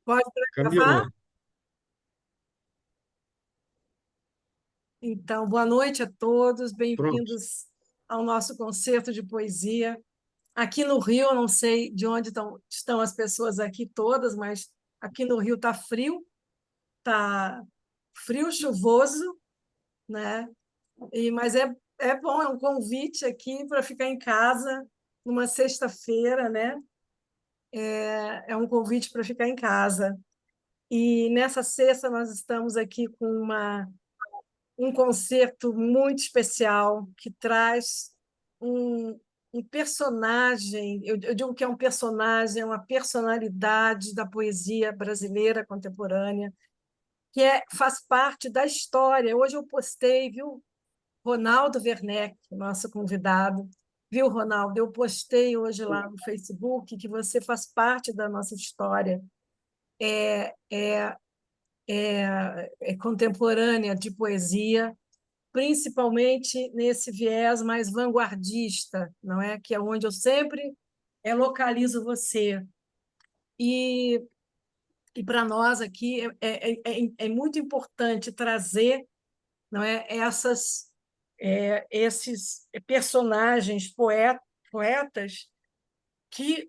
Pode Camila, gravar? Então, boa noite a todos, pronto. bem-vindos ao nosso concerto de poesia. Aqui no Rio, eu não sei de onde estão as pessoas aqui todas, mas aqui no Rio está frio, chuvoso, né? Mas é bom, é um convite aqui para ficar em casa numa sexta-feira, né? É um convite para ficar em casa. E nessa sexta nós estamos aqui com um concerto muito especial que traz um, um personagem, eu digo que é um personagem, é uma personalidade da poesia brasileira contemporânea, faz parte da história. Hoje eu postei, viu, Ronaldo Werneck, nosso convidado. Viu, Ronaldo? Eu postei hoje lá no Facebook que você faz parte da nossa história. É contemporânea de poesia, principalmente nesse viés mais vanguardista, não é? Que é onde eu sempre localizo você. E, e para nós aqui é muito importante trazer, não é, esses personagens poetas que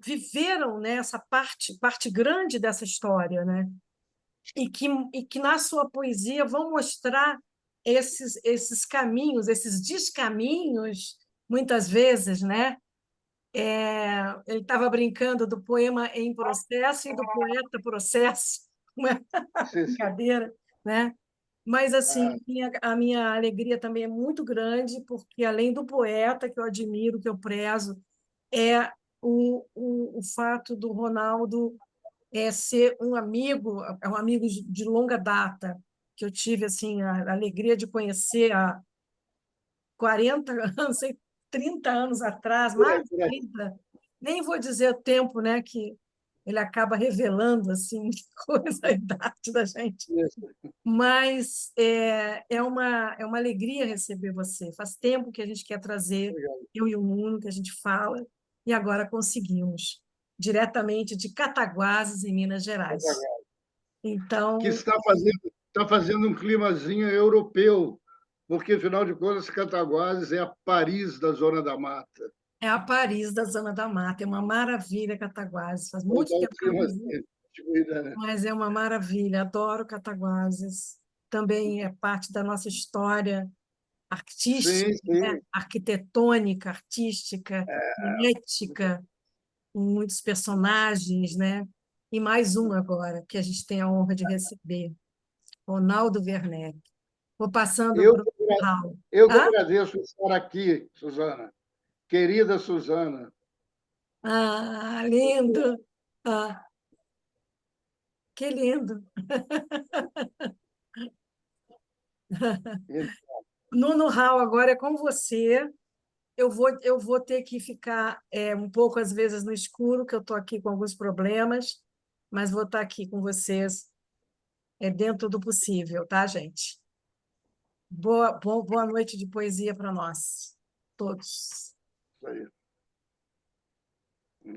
viveram, né, essa parte grande dessa história, né? E que na sua poesia vão mostrar esses caminhos, esses descaminhos, muitas vezes, né? Ele estava brincando do poema em processo e do poeta processo, uma Sim, sim. brincadeira, né? Mas, assim, Ah, a minha alegria também é muito grande, porque, além do poeta, que eu admiro, que eu prezo, é o fato do Ronaldo ser um amigo de longa data, que eu tive assim a alegria de conhecer há 40 anos, 30 anos atrás, por aí, mais de por aí. 30. Nem vou dizer o tempo, né, que ele acaba revelando assim coisa a idade da gente. Isso. Mas é uma alegria receber você. Faz tempo que a gente quer trazer, Obrigado. eu e o Nuno, que a gente fala, e agora conseguimos, diretamente de Cataguases, em Minas Gerais. Que Então, está fazendo um climazinho europeu, porque, afinal de contas, Cataguases é a Paris da Zona da Mata. é a Paris da Zona da Mata, é uma maravilha Cataguases. Faz Então, muito está um tempo que eu clima visito, assim, de cuidar, né? mas é uma maravilha, adoro Cataguases. Também é parte da nossa história artística, Sim, né? sim. Arquitetônica, artística, poética, com muitos personagens, né? E mais um agora, que a gente tem a honra de receber, Ronaldo Werneck. Vou passando Eu, para o que agra- Raul. eu que Hã? agradeço estar aqui, Suzana. Querida Suzana. Ah, lindo! Ah, que lindo! Nuno Raul, agora é com você. Eu vou ter que ficar um pouco, às vezes, no escuro, que eu estou aqui com alguns problemas, mas vou estar aqui com vocês dentro do possível, tá, gente? Boa noite de poesia para nós, todos. Isso aí,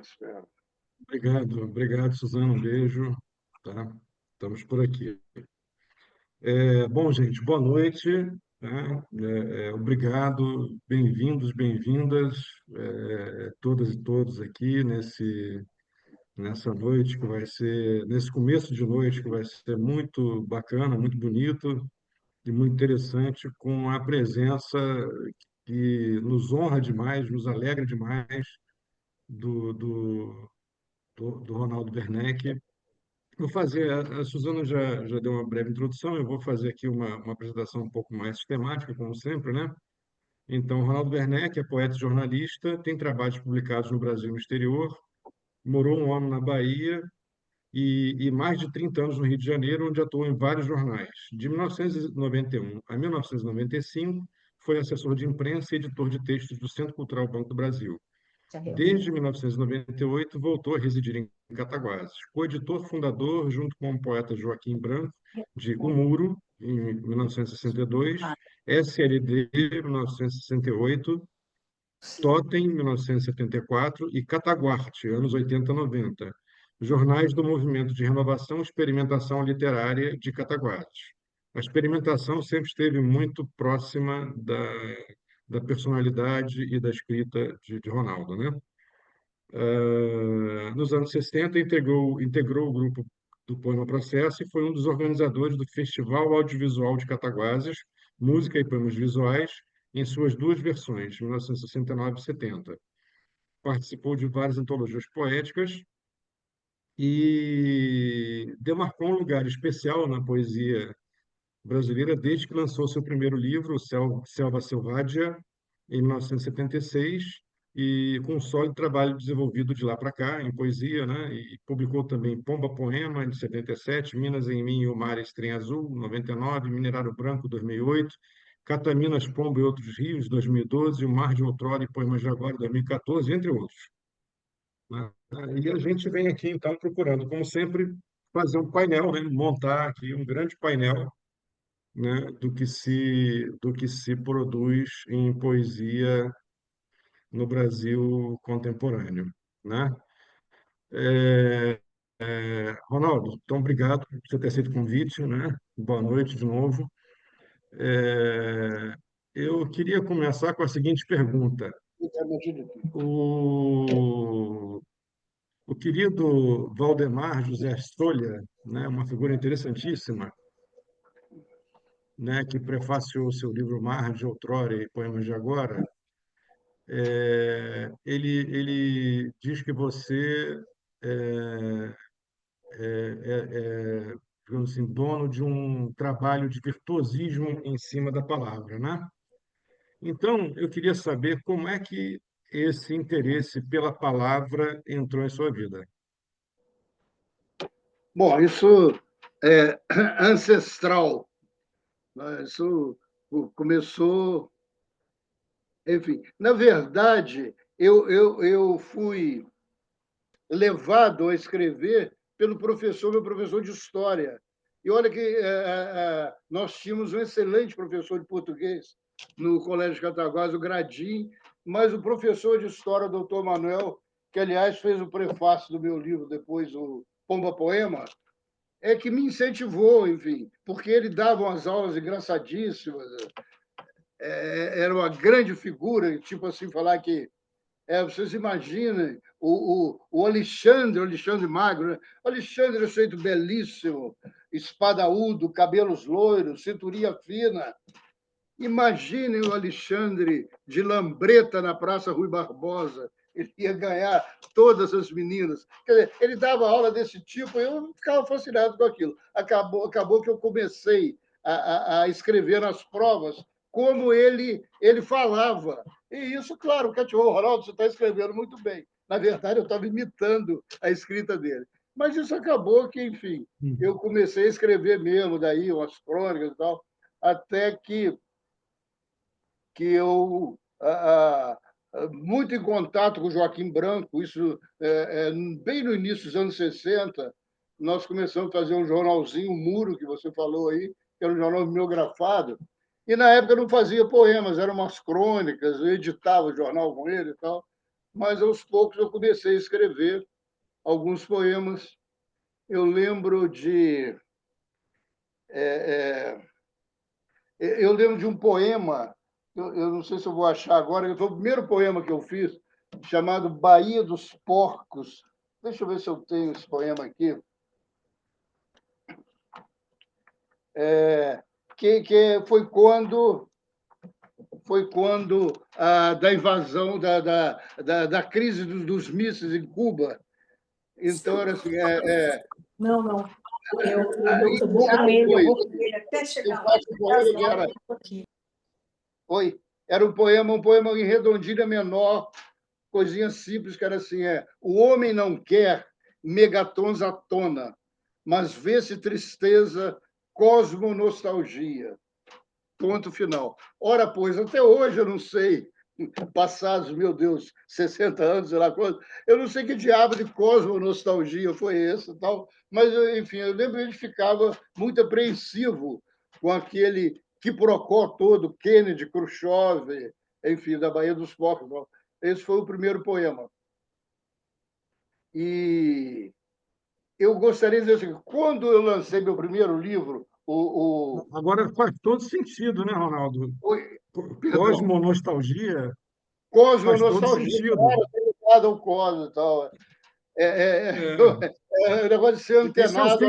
espero. Obrigado, Suzana. Um beijo. Tá? Estamos por aqui. Bom, gente, boa noite. Tá? Obrigado, bem-vindos, bem-vindas, todas e todos aqui nessa noite que vai ser, nesse começo de noite que vai ser muito bacana, muito bonito e muito interessante, com a presença que nos honra demais, nos alegra demais do, do, do Ronaldo Werneck. Vou fazer, a Suzana já deu uma breve introdução, eu vou fazer aqui uma apresentação um pouco mais sistemática, como sempre, né? Então, Ronaldo Werneck é poeta e jornalista, tem trabalhos publicados no Brasil e no exterior, morou um ano na Bahia e mais de 30 anos no Rio de Janeiro, onde atuou em vários jornais. De 1991 a 1995, foi assessor de imprensa e editor de textos do Centro Cultural Banco do Brasil. Desde 1998, voltou a residir em Cataguases. Coeditor fundador, junto com o poeta Joaquim Branco, de O Muro, em 1962, SLD, 1968, Totem, 1974, e Cataguarte, anos 80 e 90. jornais do Movimento de Renovação e Experimentação Literária de Cataguases. A experimentação sempre esteve muito próxima da personalidade e da escrita de Ronaldo, né? Nos anos 60, integrou o grupo do Poema Processo e foi um dos organizadores do Festival Audiovisual de Cataguases, Música e Poemas Visuais, em suas duas versões, 1969 e 70. Participou de várias antologias poéticas e demarcou um lugar especial na poesia brasileira desde que lançou seu primeiro livro, Selva Selvaggea, em 1976, e com um sólido trabalho desenvolvido de lá para cá, em poesia, né? E publicou também Pomba Poema, de 77, Minas em Mim e o Mar Estrem Azul, 99, Minerário Branco, 2008, Cataminas, Pombo e Outros Rios, 2012, O Mar de Outrora e Poemas de Agora, 2014, entre outros, né? E a gente vem aqui, então, procurando, como sempre, fazer um painel, né? Montar aqui um grande painel, né, do que se produz em poesia no Brasil contemporâneo, né? É, Ronaldo, então obrigado por você ter aceito o convite, né? Boa noite de novo. É, eu queria começar com a seguinte pergunta. O, o querido Valdemar José Stolha, né, uma figura interessantíssima, né, que prefaciou seu livro Mar de Outrora e Poemas de Agora. Ele diz que você é, digamos assim, dono de um trabalho de virtuosismo em cima da palavra, né? Então, eu queria saber como é que esse interesse pela palavra entrou em sua vida. Bom, isso é ancestral, né? Isso começou. Enfim, na verdade, eu fui levado a escrever pelo professor, meu professor de história. E olha que nós tínhamos um excelente professor de português no Colégio Cataguases, o Gradim, mas o professor de história, o doutor Manuel, que, aliás, fez o prefácio do meu livro, depois o Pomba Poema, é que me incentivou, enfim, porque ele dava umas aulas engraçadíssimas, era uma grande figura, tipo assim, falar que vocês imaginem o Alexandre Magro, né? Alexandre é feito belíssimo, espadaúdo, cabelos loiros, cinturinha fina. Imaginem o Alexandre de lambreta na Praça Rui Barbosa. Ele ia ganhar todas as meninas. Quer dizer, ele dava aula desse tipo e eu ficava fascinado com aquilo. Acabou que eu comecei a escrever nas provas como ele falava. E isso, claro, cativou. Ronaldo, você está escrevendo muito bem. Na verdade, eu estava imitando a escrita dele. Mas isso acabou que, enfim, eu comecei a escrever mesmo, daí umas crônicas e tal, até que eu, muito em contato com o Joaquim Branco, isso bem no início dos anos 60, nós começamos a fazer um jornalzinho, o Muro, que você falou aí, que era um jornal mimeografado, e na época eu não fazia poemas, eram umas crônicas, eu editava o jornal com ele e tal, mas aos poucos eu comecei a escrever alguns poemas. Eu lembro de... é, é, eu lembro de um poema, eu não sei se eu vou achar agora, foi o primeiro poema que eu fiz, chamado Baía dos Porcos. Deixa eu ver se eu tenho esse poema aqui. Que foi quando da invasão, da crise dos mísseis em Cuba. Então, era assim... Não, não. Eu vou com ele, eu vou com ele até chegar lá. Oi, era um poema em redondilha menor, coisinha simples, que era assim: o homem não quer megatons à tona, mas vê-se tristeza, cosmonostalgia. Ponto final. Ora, pois, até hoje eu não sei, passados, meu Deus, 60 anos, sei lá quanto, eu não sei que diabo de cosmonostalgia foi esse, tal, mas, enfim, eu lembro que a gente ficava muito apreensivo com aquele quiprocó todo, Kennedy, Khrushchev, enfim, da Baía dos Porcos. Esse foi o primeiro poema. E eu gostaria de dizer assim, quando eu lancei meu primeiro livro, Agora faz todo sentido, né, Ronaldo? o perdão, Cosmonostalgia Cosmo faz todo Nostalgia, sentido. claro, tem ligado ao Cosmo e tal. É, É o negócio de ser esse é antenado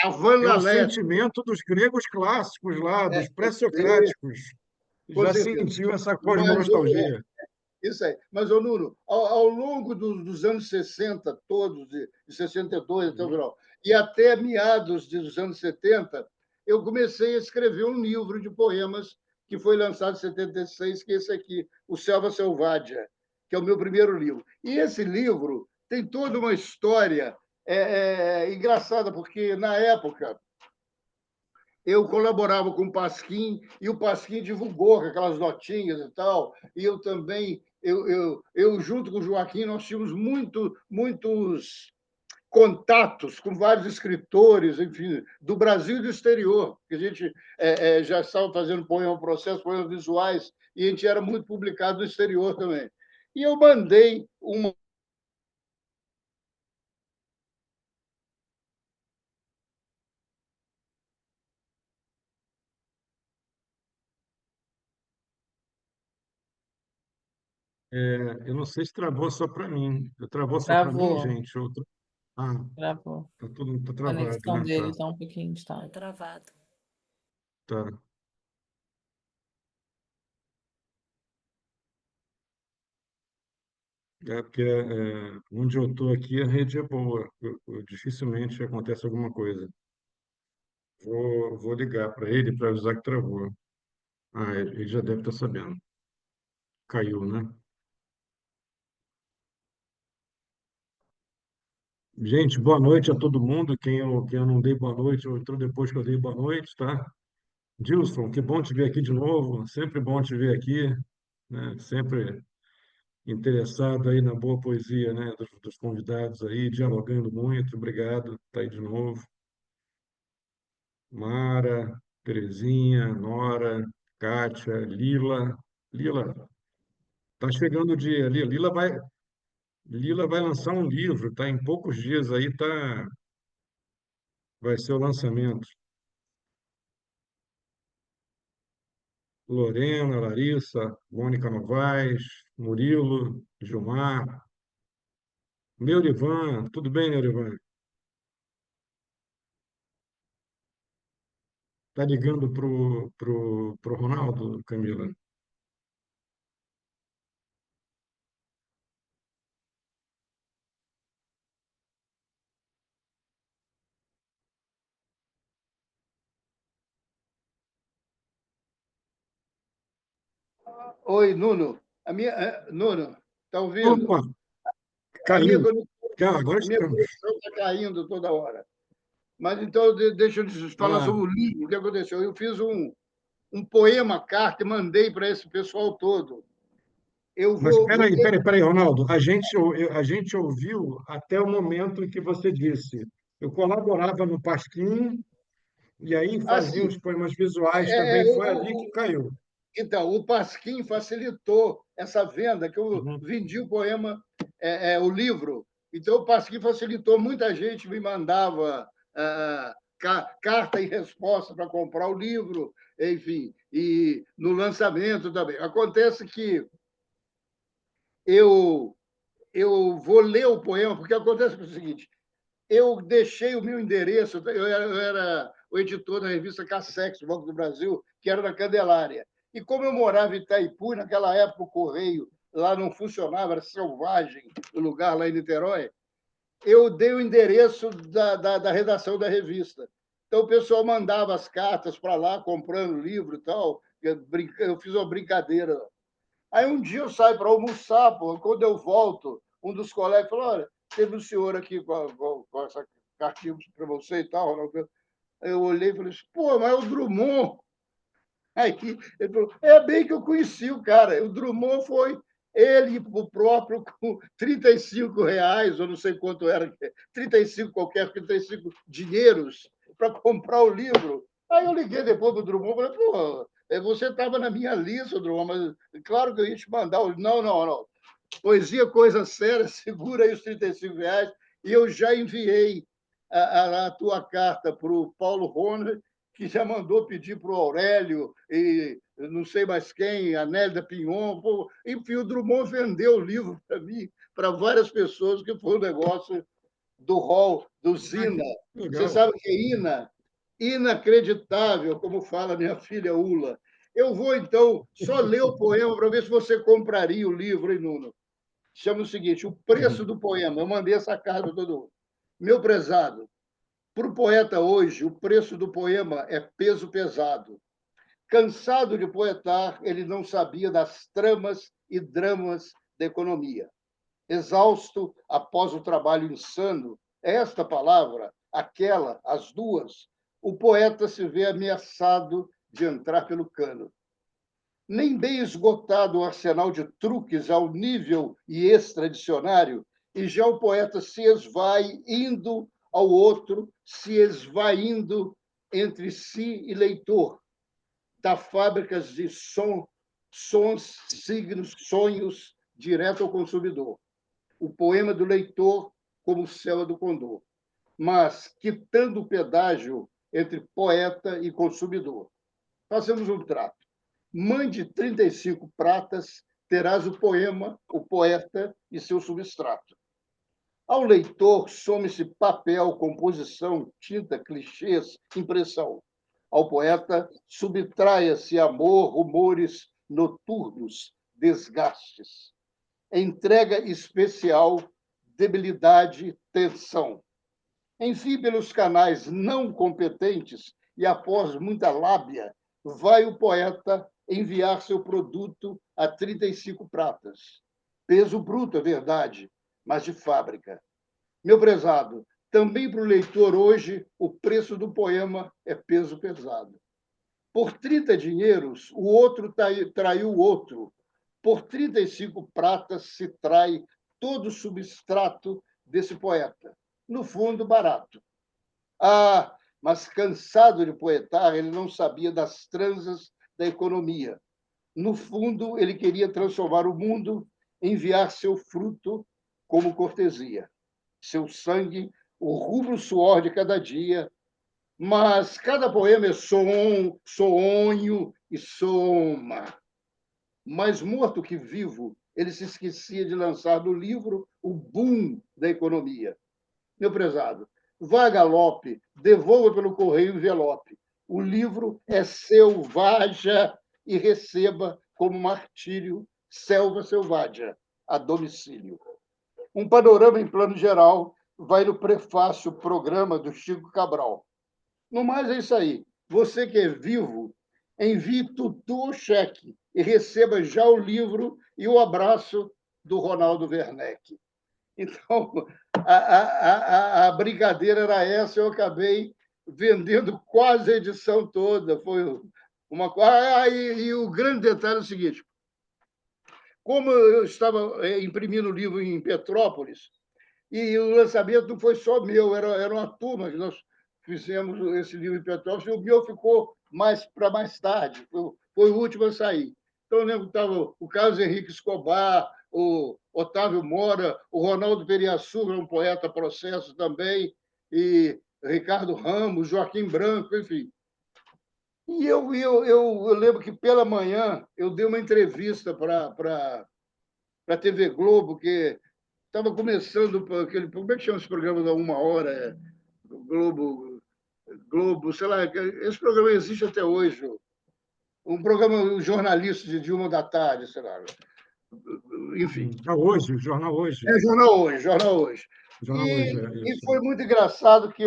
a Van o Lalette. sentimento dos gregos clássicos lá, dos Eu sei, pré-socráticos. com Já certeza. sentiu essa Mas, cosmonostalgia. isso aí. Mas, ô, Nuno, ao longo dos anos 60 todos, de 62 até o Uhum. final, e até meados dos anos 70, eu comecei a escrever um livro de poemas que foi lançado em 76, que é esse aqui, O Selva Selvadia, que é o meu primeiro livro. E esse livro tem toda uma história engraçada, porque, na época, eu colaborava com o Pasquim e o Pasquim divulgou com aquelas notinhas e tal. E eu também, eu junto com o Joaquim, nós tínhamos muitos contatos com vários escritores, enfim, do Brasil e do exterior, que a gente já estava fazendo poema processo, poemas visuais, e a gente era muito publicado no exterior também. E eu mandei uma. Eu não sei se travou só para mim. Travou só para mim, Travou, gente? Ah, travou. tá tudo tá A travado, conexão né? dele Tá, está um pouquinho Tá instável. travado. tá. É porque onde eu estou aqui a rede é boa. Dificilmente acontece alguma coisa. Vou ligar para ele para avisar que travou. Ah, ele já deve estar sabendo. Caiu, né? Gente, boa noite a todo mundo. Quem eu não dei boa noite, ou entrou depois que eu dei boa noite, tá? Dilson, que bom te ver aqui de novo. Sempre bom te ver aqui, né? Sempre interessado aí na boa poesia, né? Dos convidados aí, dialogando muito. Obrigado, tá aí de novo. Mara, Terezinha, Nora, Kátia, Lila. Lila, tá chegando o dia. Lila vai lançar um livro, tá? Em poucos dias aí vai ser o lançamento. Lorena, Larissa, Mônica Novaes, Murilo, Gilmar, Neurivan, tudo bem, Neurivan? Tá ligando pro Ronaldo, Camila? Oi, Nuno. Nuno, está ouvindo? Opa, A minha caiu. conexão Agora a minha estamos. conexão está caindo toda hora. Mas então, deixa eu te falar Ah, sobre o livro. O que aconteceu? Eu fiz um poema carta e mandei para esse pessoal todo. Eu mas vou. peraí, Ronaldo. A gente ouviu até o momento em que você disse. Eu colaborava no Pasquim e aí fazia Assim, os poemas visuais é, é, também. Foi ali que o, caiu. então, o Pasquim facilitou essa venda, que eu Uhum. vendi o poema, o livro. Então, o Pasquim facilitou, muita gente me mandava carta e resposta para comprar o livro, enfim, e no lançamento também. Acontece que eu, eu vou ler o poema, porque acontece o seguinte: eu deixei o meu endereço, eu era o editor da revista Cassex, do Banco do Brasil, que era na Candelária. E como eu morava em Itaipu, naquela época o correio lá não funcionava, era selvagem o lugar lá em Niterói, eu dei o endereço da redação da revista. Então o pessoal mandava as cartas para lá, comprando livro e tal. Eu fiz uma brincadeira. Aí um dia eu saio para almoçar, pô, quando eu volto, um dos colegas falou: olha, teve um senhor aqui com essa cartinha para você e tal. Ronaldo. Aí eu olhei e falei assim, pô, mas é o Drummond. Aí ele falou, é bem que eu conheci o cara. O Drummond foi ele o próprio com R$ 35, ou não sei quanto era, 35 qualquer, 35 dinheiros para comprar o livro. Aí eu liguei depois para o Drummond e falei, pô, você estava na minha lista, Drummond, mas claro que eu ia te mandar o. Não, não, não. Poesia, coisa séria, segura aí os R$ 35 E eu já enviei a tua carta para o Paulo Rona, que já mandou pedir para o Aurélio e não sei mais quem, a Nélida Pinhon. Enfim, o Drummond vendeu o livro para mim, para várias pessoas, que foi um negócio do hall, do Zina. Você Legal. sabe o que é INA? Inacreditável, como fala minha filha Ula. Eu vou, então, só ler o poema para ver se você compraria o livro, hein, Nuno? Chama o seguinte: o preço do poema. Eu mandei essa carta para todo mundo. Meu prezado, para o poeta hoje, o preço do poema é peso pesado. Cansado de poetar, ele não sabia das tramas e dramas da economia. Exausto após o trabalho insano, esta palavra, aquela, as duas, o poeta se vê ameaçado de entrar pelo cano. Nem bem esgotado o arsenal de truques ao nível e extradicionário, e já o poeta se esvai indo ao outro, se esvaindo entre si e leitor, da fábricas de sons, signos, sonhos, direto ao consumidor. O poema do leitor como o céu do condor, mas quitando o pedágio entre poeta e consumidor. Façamos um trato. Mande 35 pratas, terás o poema, o poeta e seu substrato. Ao leitor, some-se papel, composição, tinta, clichês, impressão. Ao poeta, subtraia-se amor, rumores noturnos, desgastes. Entrega especial, debilidade, tensão. Enfim, pelos canais não competentes e após muita lábia, vai o poeta enviar seu produto a 35 pratas. Peso bruto, é verdade, mas de fábrica. Meu prezado, também para o leitor hoje, o preço do poema é peso pesado. Por 30 dinheiros, o outro traiu o outro. Por 35 pratas se trai todo o substrato desse poeta. No fundo, barato. Ah, mas cansado de poetar, ele não sabia das tranças da economia. No fundo, ele queria transformar o mundo, enviar seu fruto como cortesia. Seu sangue, o rubro suor de cada dia. Mas cada poema é sonho e soma. Mais morto que vivo, ele se esquecia de lançar no livro o boom da economia. Meu prezado, vá a galope, devolva pelo correio envelope. O livro é seu, vaja e receba como martírio selva selvagem, a domicílio. Um panorama em plano geral vai no prefácio programa do Chico Cabral. No mais, é isso aí. Você que é vivo, envie tudo o cheque e receba já o livro e o abraço do Ronaldo Werneck. Então, a brincadeira era essa, eu acabei vendendo quase a edição toda. Foi uma coisa. E o grande detalhe é o seguinte: como eu estava imprimindo o livro em Petrópolis, e o lançamento não foi só meu, era uma turma que nós fizemos esse livro em Petrópolis, e o meu ficou para mais tarde, foi o último a sair. Então, eu lembro que estava o Carlos Henrique Escobar, o Otávio Moura, o Ronaldo Periaçu, um poeta processo também, e Ricardo Ramos, Joaquim Branco, enfim. E eu lembro que, pela manhã, eu dei uma entrevista para a TV Globo, que estava começando aquele. Como é que chama esse programa da 1 hora? Globo, sei lá, esse programa existe até hoje. Um programa jornalista de uma da tarde, sei lá. Enfim. Hoje, Jornal Hoje. É Jornal Hoje, Jornal Hoje. Jornal Hoje, é E isso. foi muito engraçado que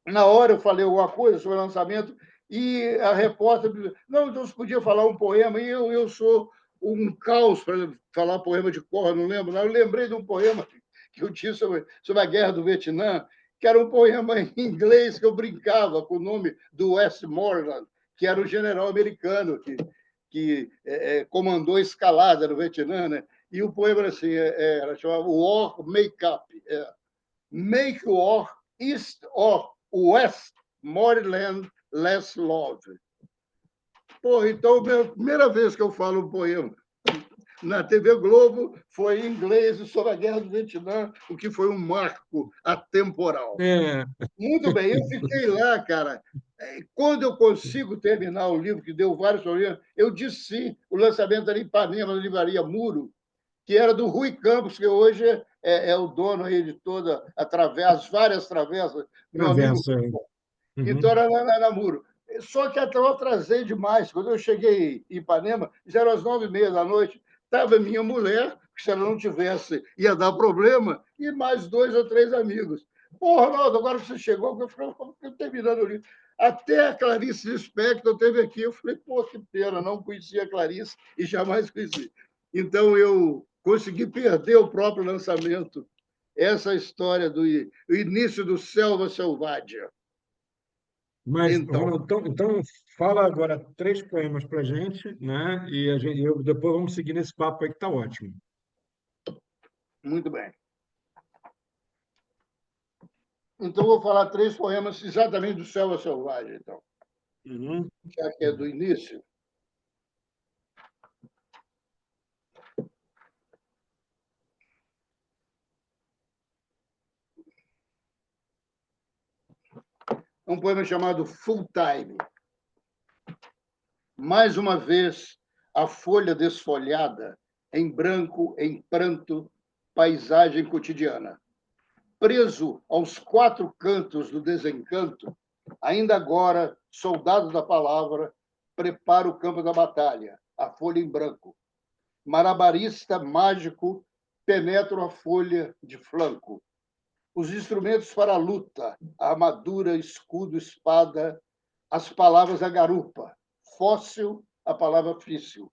na hora, eu falei alguma coisa sobre o lançamento e a repórter me disse, não, então você podia falar um poema, e eu sou um caos para falar poema de cor, não lembro. Não. Eu lembrei de um poema que eu tinha sobre a Guerra do Vietnã, que era um poema em inglês que eu brincava com o nome do Westmoreland, que era o general americano que comandou a escalada no Vietnã, né? E o poema era assim, era chamado War Makeup. Make war East or West, more land, less love. Pô, então, é a primeira vez que eu falo um poema. na TV Globo foi em inglês sobre a Guerra do Vietnã, o que foi um marco atemporal. É, Muito bem, eu fiquei lá, cara. Quando eu consigo terminar o livro, que deu vários problemas, eu disse o lançamento ali em Ipanema, na livraria Muro, que era do Rui Campos, que hoje é o dono aí de toda as várias travessas, meu amigo. travessa. Então, Uhum. era na Muro. Só que até eu atrasei demais. Quando eu cheguei em Ipanema, já eram as 9h30 da noite, estava minha mulher, que se ela não tivesse, ia dar problema, e mais 2 ou 3 amigos. Pô, Ronaldo, agora que você chegou, eu falei, terminando o livro. Até a Clarice Lispector esteve aqui. Eu falei, pô, que pena, não conhecia a Clarice e jamais conheci. Então, eu consegui perder o próprio lançamento. Essa história do início do Selva Selvagem. Mas, Então, Ronaldo, então fala agora 3 poemas para a gente, né? E depois vamos seguir nesse papo aí que está ótimo. muito bem. Então, vou falar 3 poemas exatamente do Selva Selvagem, então, Uhum. já que é do início. Um poema chamado Full Time. Mais uma vez, a folha desfolhada, em branco, em pranto, paisagem cotidiana. Preso aos 4 cantos do desencanto, ainda agora, soldado da palavra, prepara o campo da batalha, a folha em branco. Marabarista mágico, penetra a folha de flanco. Os instrumentos para a luta, a armadura, escudo, espada, as palavras da garupa, fóssil, a palavra fício.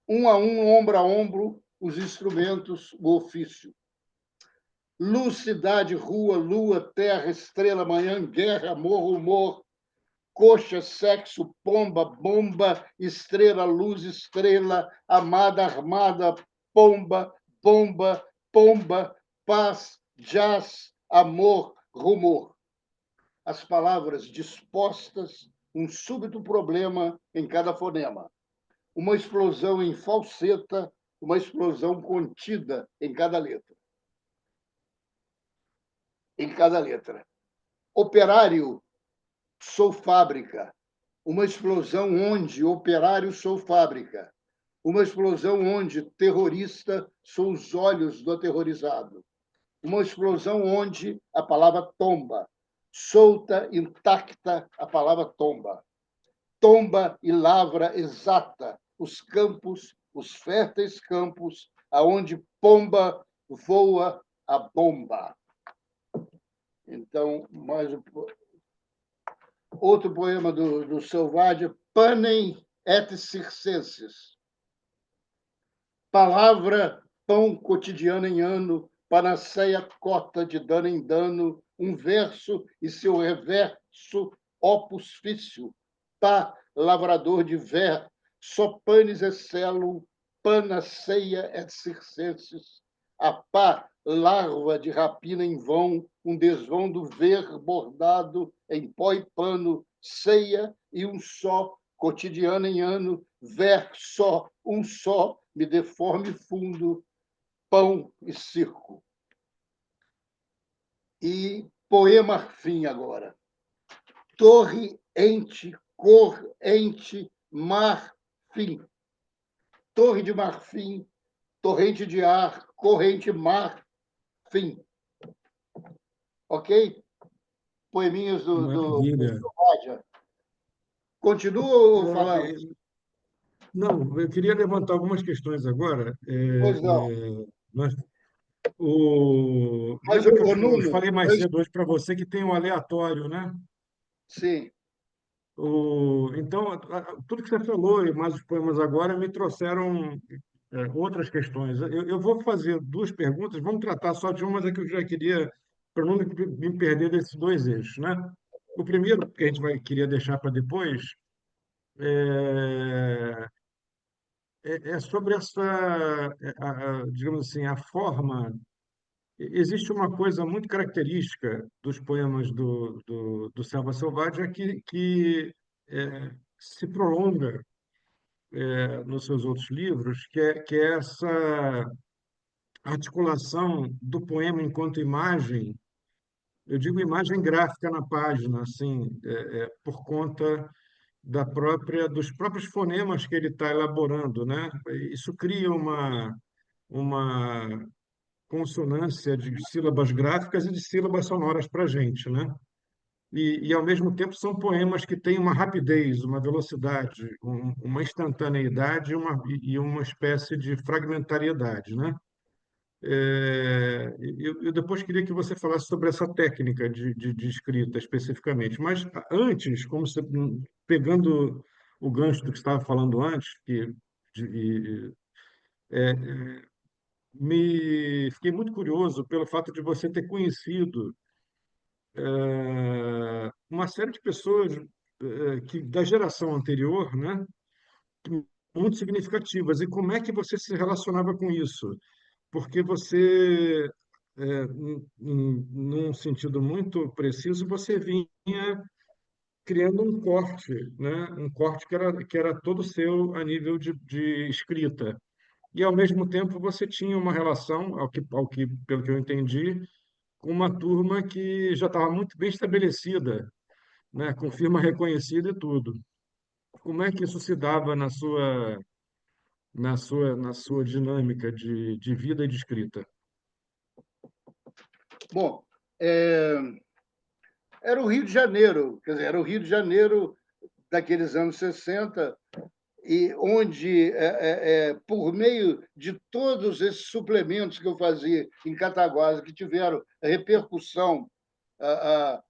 Um a um, ombro a ombro, os instrumentos, o ofício. Luz, cidade, rua, lua, terra, estrela, manhã, guerra, amor, humor, coxa, sexo, pomba, bomba, estrela, luz, estrela, amada, armada, pomba, bomba, pomba, paz, jazz, amor, rumor. As palavras dispostas, um súbito problema em cada fonema. Uma explosão em falseta, uma explosão contida em cada letra. Em cada letra. Operário, sou fábrica. Uma explosão onde operário, sou fábrica. Uma explosão onde terrorista, sou os olhos do aterrorizado. Uma explosão onde a palavra tomba. Solta, intacta, a palavra tomba. Tomba e lavra exata os campos, os férteis campos, aonde pomba voa a bomba. Então, outro poema do Selvagem, Panem et Circenses. Palavra, pão cotidiano em ano, panaceia cota de dano em dano, um verso e seu reverso, opus fício, pá, lavrador de ver, só panis excelum, panaceia et circenses, a pá, larva de rapina em vão, um desvão do ver bordado em pó e pano, ceia e um só, cotidiano em ano, ver só, um só, me deforme fundo, pão e circo. E poema fim agora. Torre, ente, cor, ente, mar, fim. Torre de marfim, torrente de ar, corrente, mar, fim. Ok? Poeminhas do Maravilha. Rádia. Continua falando? É, não, eu queria levantar algumas questões agora. Pois não. Nós Mas, lembra que o eu Nuno, falei mais cedo hoje para você que tem um aleatório, né? sim, Então, tudo que você falou e mais os poemas agora me trouxeram outras questões. Eu vou fazer 2 perguntas, vamos tratar só de uma, mas é que eu já queria, para não me perder desses 2 eixos, né? O primeiro que a gente queria deixar para depois é, é sobre digamos assim, a forma. Existe uma coisa muito característica dos poemas do Selva Selvagem é que se prolonga. nos seus outros livros, que é essa articulação do poema enquanto imagem. Eu digo imagem gráfica na página, assim, por conta dos próprios fonemas que ele está elaborando, né? Isso cria uma consonância de sílabas gráficas e de sílabas sonoras para a gente, né? Ao mesmo tempo, são poemas que têm uma rapidez, uma velocidade, uma instantaneidade e uma espécie de fragmentariedade, né? Eu depois queria que você falasse sobre essa técnica de escrita especificamente, mas antes, pegando o gancho do que você estava falando antes, de- fiquei muito curioso pelo fato de você ter conhecido uma série de pessoas da geração anterior, né, muito significativas. E como é que você se relacionava com isso? Porque você, num sentido muito preciso, você vinha criando um corte, né? Um corte que era todo seu a nível de escrita. E, ao mesmo tempo, você tinha uma relação, pelo que eu entendi, com uma turma que já estava muito bem estabelecida, né? Com firma reconhecida e tudo. Como é que isso se dava na sua dinâmica de vida e de escrita? Bom, é, era o Rio de Janeiro, quer dizer, era o Rio de Janeiro daqueles anos 60, e onde, por meio de todos esses suplementos que eu fazia em Cataguases, que tiveram repercussão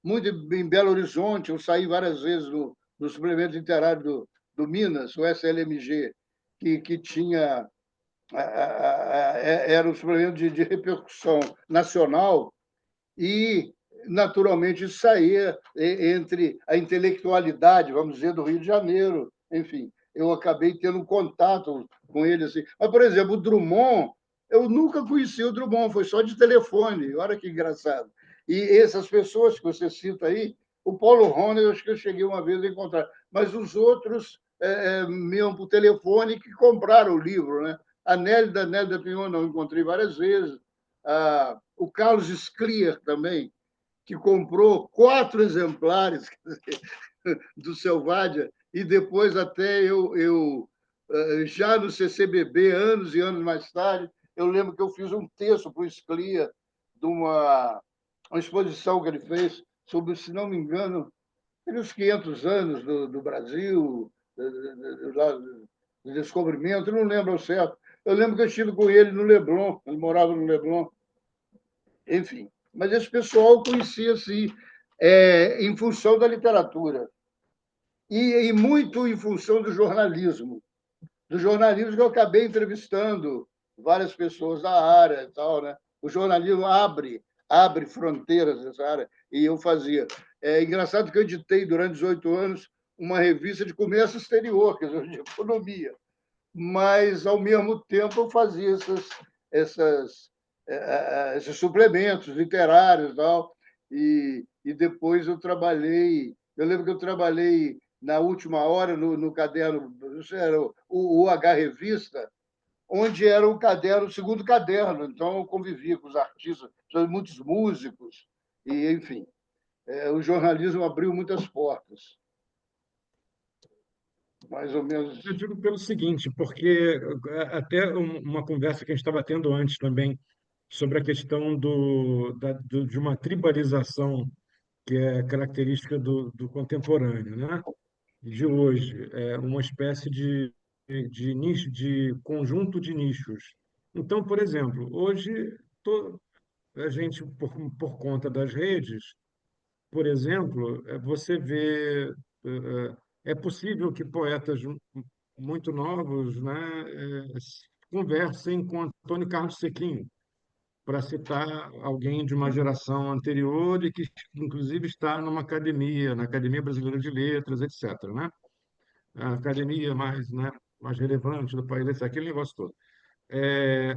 muito em Belo Horizonte, eu saí várias vezes no suplemento literário do Minas, o SLMG, que tinha era um suplemento de repercussão nacional, e, naturalmente, isso saía entre a intelectualidade, vamos dizer, do Rio de Janeiro. Enfim, eu acabei tendo um contato com ele. Assim. Mas, por exemplo, o Drummond, eu nunca conheci o Drummond, foi só de telefone. Olha que engraçado. E essas pessoas que você cita aí, o Paulo Rony, eu acho que eu cheguei uma vez a encontrar, mas os outros, mesmo por telefone, que compraram o livro. Né? A Nélida Pinhon, eu encontrei várias vezes. O Carlos Scliar também, que comprou 4 exemplares do Selvadia, e depois até já no CCBB, anos e anos mais tarde, eu lembro que eu fiz um texto para o Scliar de uma exposição que ele fez sobre, se não me engano, os 500 anos do Brasil, do descobrimento, não lembro ao certo. Eu lembro que eu estive com ele no Leblon, ele morava no Leblon, enfim. Mas esse pessoal conhecia assim, em função da literatura e muito em função do jornalismo. Do jornalismo que eu acabei entrevistando várias pessoas da área e tal, né? O jornalismo abre fronteiras nessa área, e eu fazia. É engraçado que eu editei durante 18 anos uma revista de comércio exterior, quer dizer, de economia, mas, ao mesmo tempo, eu fazia essas, esses suplementos literários e tal, e depois eu lembro que eu trabalhei na última hora no caderno, isso era o H Revista, onde era o caderno, o segundo caderno, então eu convivia com os artistas, muitos músicos, e, enfim, o jornalismo abriu muitas portas, mais ou Eu menos. digo pelo seguinte, porque até uma conversa que a gente estava tendo antes também sobre a questão de uma tribalização que é característica do contemporâneo, né? De hoje, é uma espécie de nicho, de conjunto de nichos. Então, por exemplo, hoje a gente, por conta das redes, por exemplo, você vê, é possível que poetas muito novos, né, conversem com Antônio Carlos Sequinho, para citar alguém de uma geração anterior e que, inclusive, está na Academia Brasileira de Letras, etc., né? A academia mais, né, mais relevante do país, aquele negócio todo.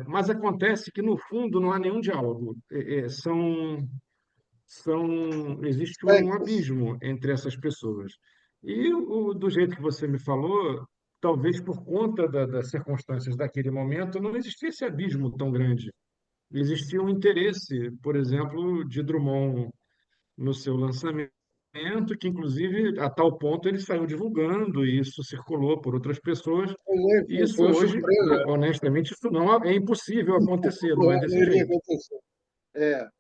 Mas acontece que, no fundo, não há nenhum diálogo. Existe um abismo entre essas pessoas. E do jeito que você me falou, talvez por conta das circunstâncias daquele momento, não existia esse abismo tão grande. Existia um interesse, por exemplo, de Drummond no seu lançamento, que inclusive a tal ponto ele saiu divulgando e isso circulou por outras pessoas. E Foi isso uma hoje, surpresa. honestamente, isso não é impossível acontecer, não é Não desse iria jeito. acontecer. É,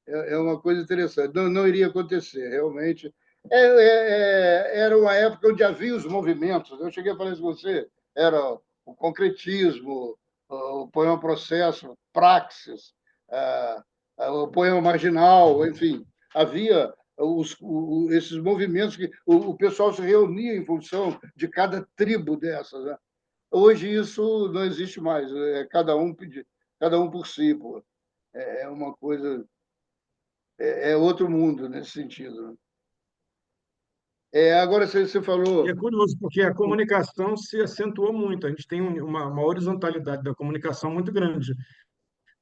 é uma coisa interessante. Não, não iria acontecer, realmente. Era uma época onde havia os movimentos. Eu cheguei a falar isso com você. Era o concretismo, o poema processo, praxis, o poema marginal, enfim. Havia esses movimentos que o pessoal se reunia em função de cada tribo dessas. Né? Hoje isso não existe mais. É cada um por si. Pô. É uma coisa é outro mundo nesse sentido. Né? Agora, você E falou. é curioso, porque a comunicação se acentuou muito. A gente tem uma horizontalidade da comunicação muito grande,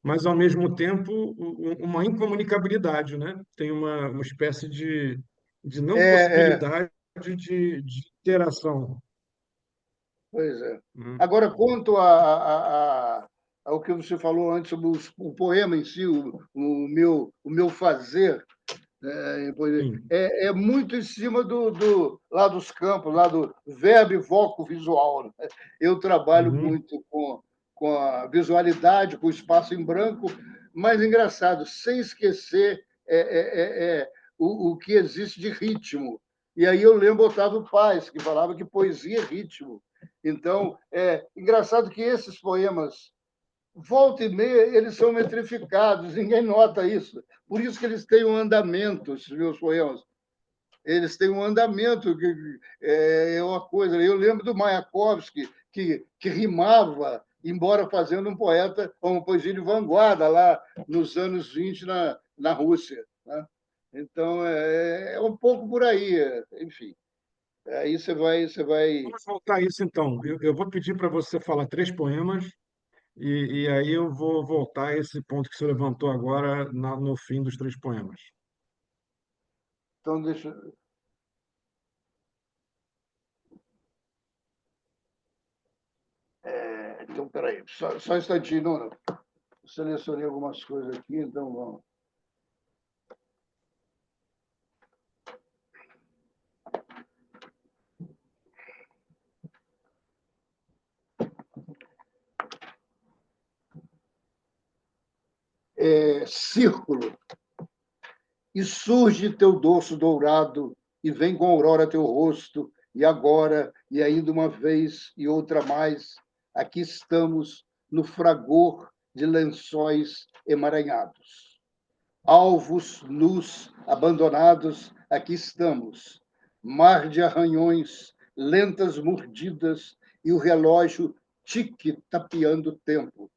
mas, ao mesmo tempo, uma incomunicabilidade, né? Tem uma espécie de não É, possibilidade de interação. pois é. Né? Agora, quanto ao que você falou antes sobre o poema em si, o meu fazer, Sim. é muito em cima lá dos campos, lá do verbo e voco visual. Né? Eu trabalho Uhum. muito com a visualidade, com o espaço em branco, mas engraçado, sem esquecer o que existe de ritmo. E aí eu lembro Otávio Paz, que falava que poesia é ritmo. Então, é engraçado que esses poemas volta e meia, eles são metrificados, ninguém nota isso. Por isso que eles têm um andamento, esses meus poemas. Eles têm um andamento, que é uma coisa. Eu lembro do Mayakovsky, que rimava, embora fazendo um poeta, uma poesia de vanguarda lá nos anos 20 na Rússia. Né? Então, é um pouco por aí, enfim. Aí você vai. Vamos voltar a isso, então. Eu vou pedir para você falar três poemas e aí eu vou voltar a esse ponto que você levantou agora no fim dos três poemas. Então, deixa. Então, peraí, só um instantinho, não. Selecionei algumas coisas aqui, então vamos. Círculo. E surge teu dorso dourado, e vem com aurora teu rosto, e agora, e ainda uma vez, e outra mais, aqui estamos no fragor de lençóis emaranhados. Alvos nus, abandonados, aqui estamos. Mar de arranhões, lentas mordidas, e o relógio tique tapeando o tempo.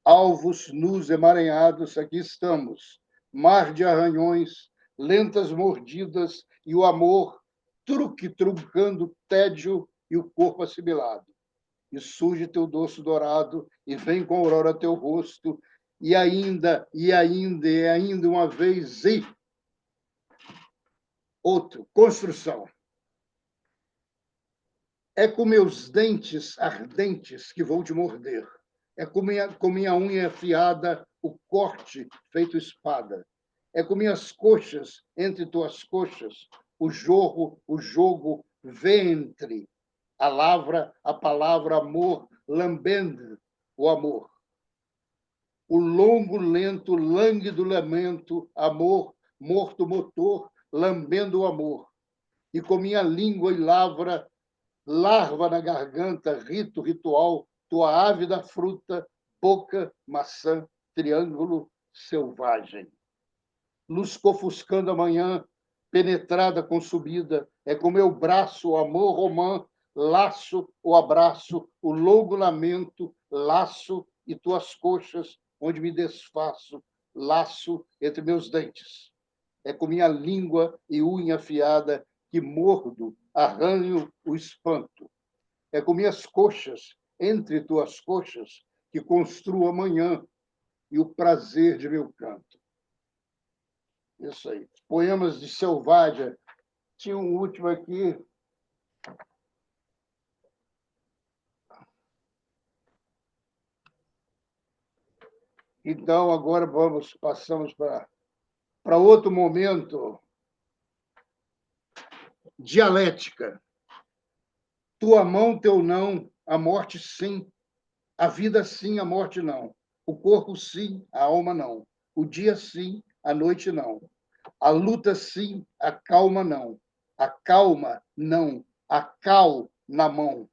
Alvos nus emaranhados, aqui estamos. Mar de arranhões, lentas mordidas e o amor truque truncando tédio e o corpo assimilado. E surge teu dorso dourado e vem com a aurora teu rosto e ainda uma vez e outro, construção. É com meus dentes ardentes que vou te morder. É com minha unha afiada o corte feito espada. É com minhas coxas, entre tuas coxas, o jogo, ventre. A palavra amor, lambendo o amor. O longo, lento, lânguido lamento, amor, morto motor, lambendo o amor. E com minha língua e lavra larva na garganta, rito, ritual, tua ávida fruta, boca, maçã, triângulo selvagem. Luz ofuscando a manhã, penetrada, consumida, é com meu braço, o amor romã, laço, o abraço, o longo lamento, laço e tuas coxas, onde me desfaço, laço entre meus dentes. É com minha língua e unha afiada que mordo, arranho o espanto. É com minhas coxas, entre tuas coxas, que construo amanhã e o prazer de meu canto. Isso aí. Poemas de Selvagem. Tinha um último aqui. Então, agora passamos para outro momento, dialética. Tua mão, teu não, a morte sim, a vida sim, a morte não. O corpo sim, a alma não. O dia sim, a noite não. A luta sim, a calma não. A calma não. A cal na mão.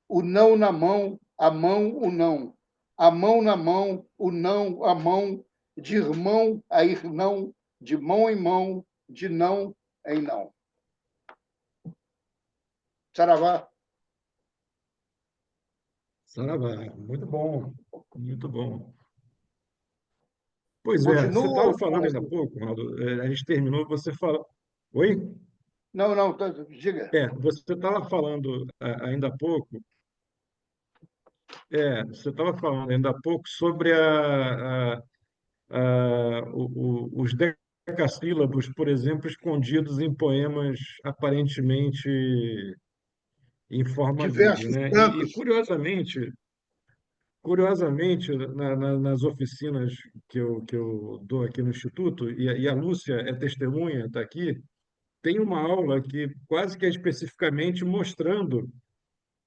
O não na mão, a mão, o não. A mão na mão, o não, a mão. De irmão a irmão, de mão em mão, de não em não. Saravá. Saravá, muito bom, muito bom. Pois é, você estava Continua? falando ainda há pouco, Ronaldo, a gente terminou, você falou. Oi? Não, não, diga. Você estava falando ainda há pouco, você estava falando ainda há pouco sobre os decassílabos, por exemplo, escondidos em poemas aparentemente em forma livre, Diversos né? E cantos. curiosamente, nas oficinas que eu dou aqui no Instituto, e a Lúcia é testemunha, está aqui, tem uma aula que quase que é especificamente mostrando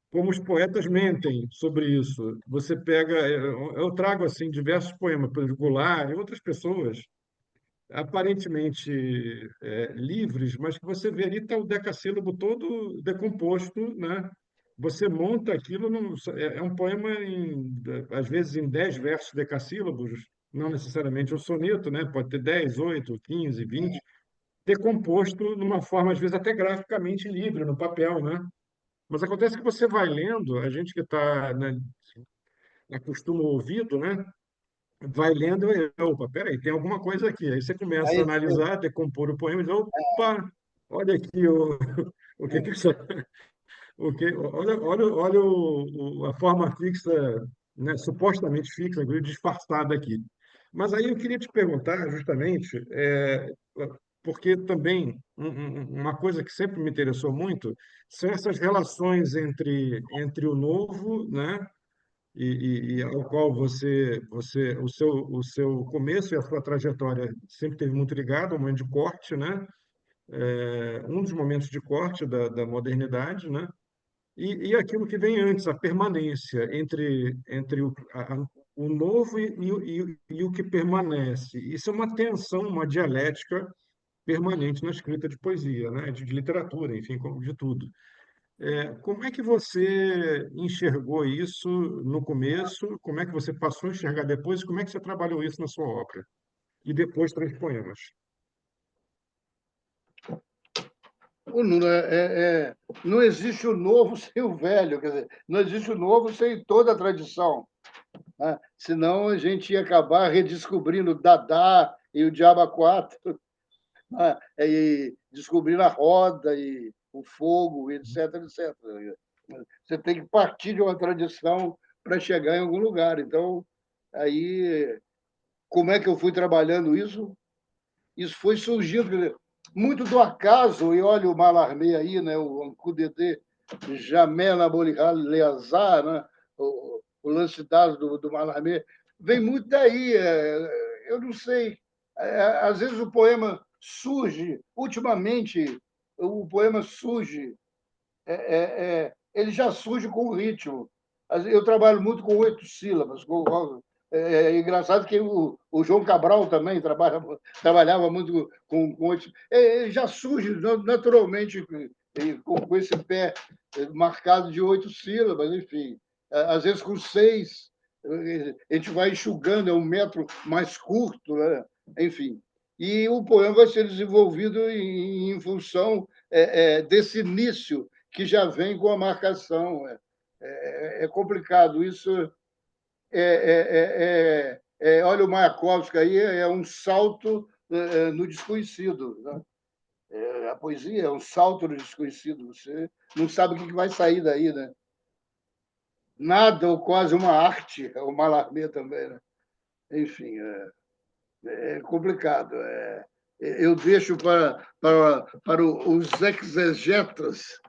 como os poetas mentem sobre isso. Você pega, eu trago assim diversos poemas, por exemplo, Goulart e outras pessoas, aparentemente livres, mas que você vê ali está o decassílabo todo decomposto, né? Você monta aquilo, é um poema, às vezes, em 10 versos decassílabos, não necessariamente um soneto, né? Pode ter 10, 8, 15, 20, decomposto numa forma, às vezes, até graficamente livre, no papel, né? Mas acontece que você vai lendo, a gente que está, né, acostuma o ouvido, né? Vai lendo e, opa, peraí, tem alguma coisa aqui. Aí você começa a Aí, analisar, decompor o poema e diz, opa, olha aqui o que que isso, olha a forma fixa, né, supostamente fixa, inclusive disfarçada aqui. Mas aí eu queria te perguntar justamente, porque também uma coisa que sempre me interessou muito são essas relações entre o novo, né, e ao qual o seu começo e a sua trajetória sempre teve muito ligado ao momento de corte, né? Um dos momentos de corte da modernidade, né? E aquilo que vem antes, a permanência entre o novo e o que permanece. Isso é uma tensão, uma dialética permanente na escrita de poesia, né? De literatura, enfim, de tudo. Como é que você enxergou isso no começo? Como é que você passou a enxergar depois? E como é que você trabalhou isso na sua obra? E depois três poemas. não existe o novo sem o velho, quer dizer, não existe o novo sem toda a tradição, né? Senão a gente ia acabar redescobrindo Dadá e o Diabo 4, né? E descobrindo a roda e o fogo, etc, etc. Você tem que partir de uma tradição para chegar em algum lugar. Então, aí, como é que eu fui trabalhando isso? Isso foi surgindo muito do acaso, e olha o Mallarmé aí, né, o Ancudedê, Jamais Nabolihal Leazar, né, o lance dado do Mallarmé, vem muito daí. Eu não sei, às vezes o poema surge, ultimamente, o poema surge, ele já surge com o ritmo. Eu trabalho muito com 8 sílabas. É engraçado que o João Cabral também trabalhava muito com 8. Ele já surge naturalmente com esse pé marcado de 8 sílabas, enfim. Às vezes com 6, a gente vai enxugando, é um metro mais curto, né? Enfim. E o poema vai ser desenvolvido em função desse início que já vem com a marcação. É complicado. Isso olha, o Mayakovsky aí um salto no desconhecido, né? A poesia é um salto no desconhecido. Você não sabe o que vai sair daí, né? Nada ou quase uma arte, o Mallarmé também, né? Enfim, é complicado. Eu deixo para os exegetas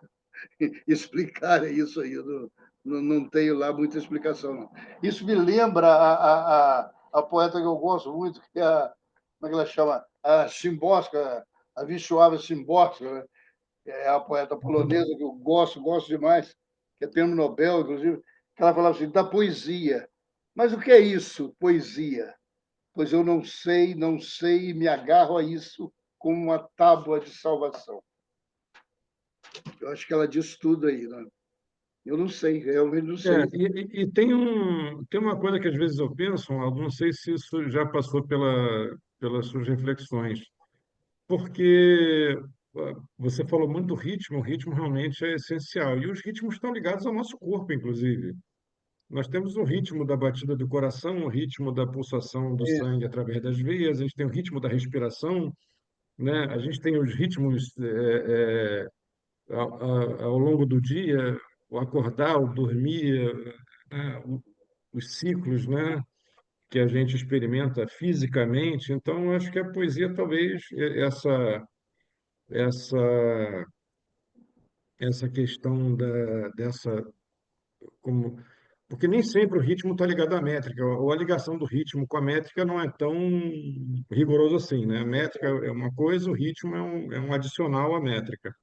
explicar isso aí. Eu não tenho lá muita explicação. Não. Isso me lembra a poeta que eu gosto muito, que é como é que ela chama? A Szymborska, a Wisława Szymborska, né? É a poeta polonesa que eu gosto demais, que é prêmio Nobel, inclusive, que ela falava assim, da poesia. Mas o que é isso, poesia? Pois eu não sei, e me agarro a isso como uma tábua de salvação. Eu acho que ela diz tudo aí, né? Eu não sei, realmente não sei. E tem uma coisa que às vezes eu penso, Aldo, não sei se isso já passou pelas suas reflexões, porque você falou muito do ritmo, o ritmo realmente é essencial, e os ritmos estão ligados ao nosso corpo, inclusive. Nós temos o ritmo da batida do coração, o ritmo da pulsação do Isso. sangue através das veias, a gente tem o ritmo da respiração, né? A gente tem os ritmos ao longo do dia, o acordar, o dormir, né? Os ciclos, né? Que a gente experimenta fisicamente. Então, eu acho que a poesia talvez essa essa questão dessa como porque nem sempre o ritmo está ligado à métrica, ou a ligação do ritmo com a métrica não é tão rigoroso assim, né? A métrica é uma coisa, o ritmo é um adicional à métrica,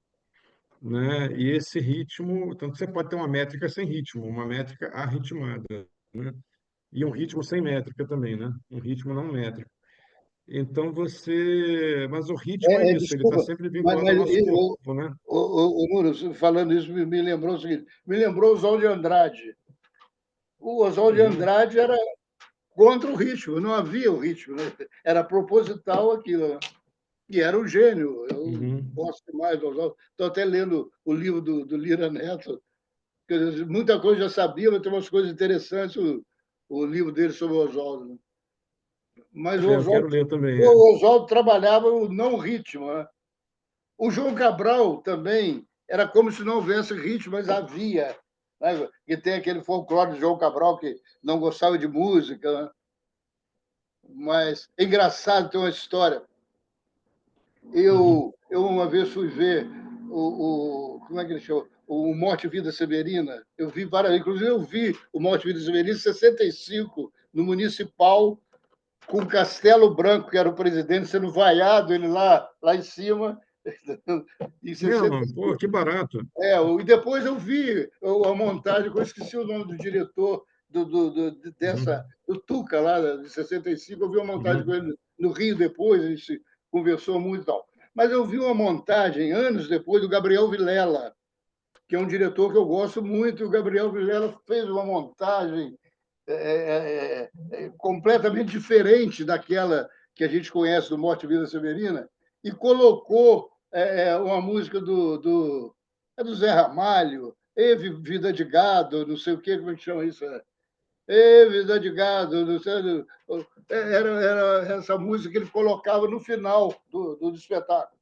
né? E esse ritmo, tanto você pode ter uma métrica sem ritmo, uma métrica arritmada, né? E um ritmo sem métrica também, né? Um ritmo não métrico. Então mas o ritmo é isso, ele está Desculpa, sempre vinculado ao mas nosso corpo, né? o Nuno, falando isso, me lembrou o seguinte: me lembrou o Oswald de Andrade. O Oswald de Uhum, Andrade era contra o ritmo, não havia o ritmo, né? Era proposital aquilo, né? E era um gênio. Eu uhum. gosto demais do Oswald. Estou até lendo o livro do Lira Neto. Muita coisa eu já sabia, mas tem umas coisas interessantes o livro dele sobre o Oswald. Né? Mas Eu quero ler também. É. O Oswald trabalhava o não ritmo. Né? O João Cabral também era como se não houvesse ritmo, mas havia. Né? E tem aquele folclore de João Cabral que não gostava de música. Né? Mas é engraçado ter uma história. Uhum. Eu uma vez fui ver como é que ele chama? O Morte e Vida Severina. Eu vi várias, inclusive eu vi o Morte e Vida Severina em 65, no Municipal, com Castelo Branco, que era o presidente, sendo vaiado, ele lá em cima, em Mesmo, pô, 65. que barato. E depois eu vi a montagem, que eu esqueci o nome do diretor Uhum, do Tuca, lá de 65, eu vi uma montagem com uhum, ele no Rio depois, a gente conversou muito e tal. Mas eu vi uma montagem, anos depois, do Gabriel Vilela, que é um diretor que eu gosto muito, e o Gabriel Vilela fez uma montagem completamente diferente daquela que a gente conhece do Morte e Vida Severina, e colocou uma música do Zé Ramalho, Vida de Gado, não sei o que, como é que chama isso? Vida de Gado, não sei, era essa música que ele colocava no final do espetáculo.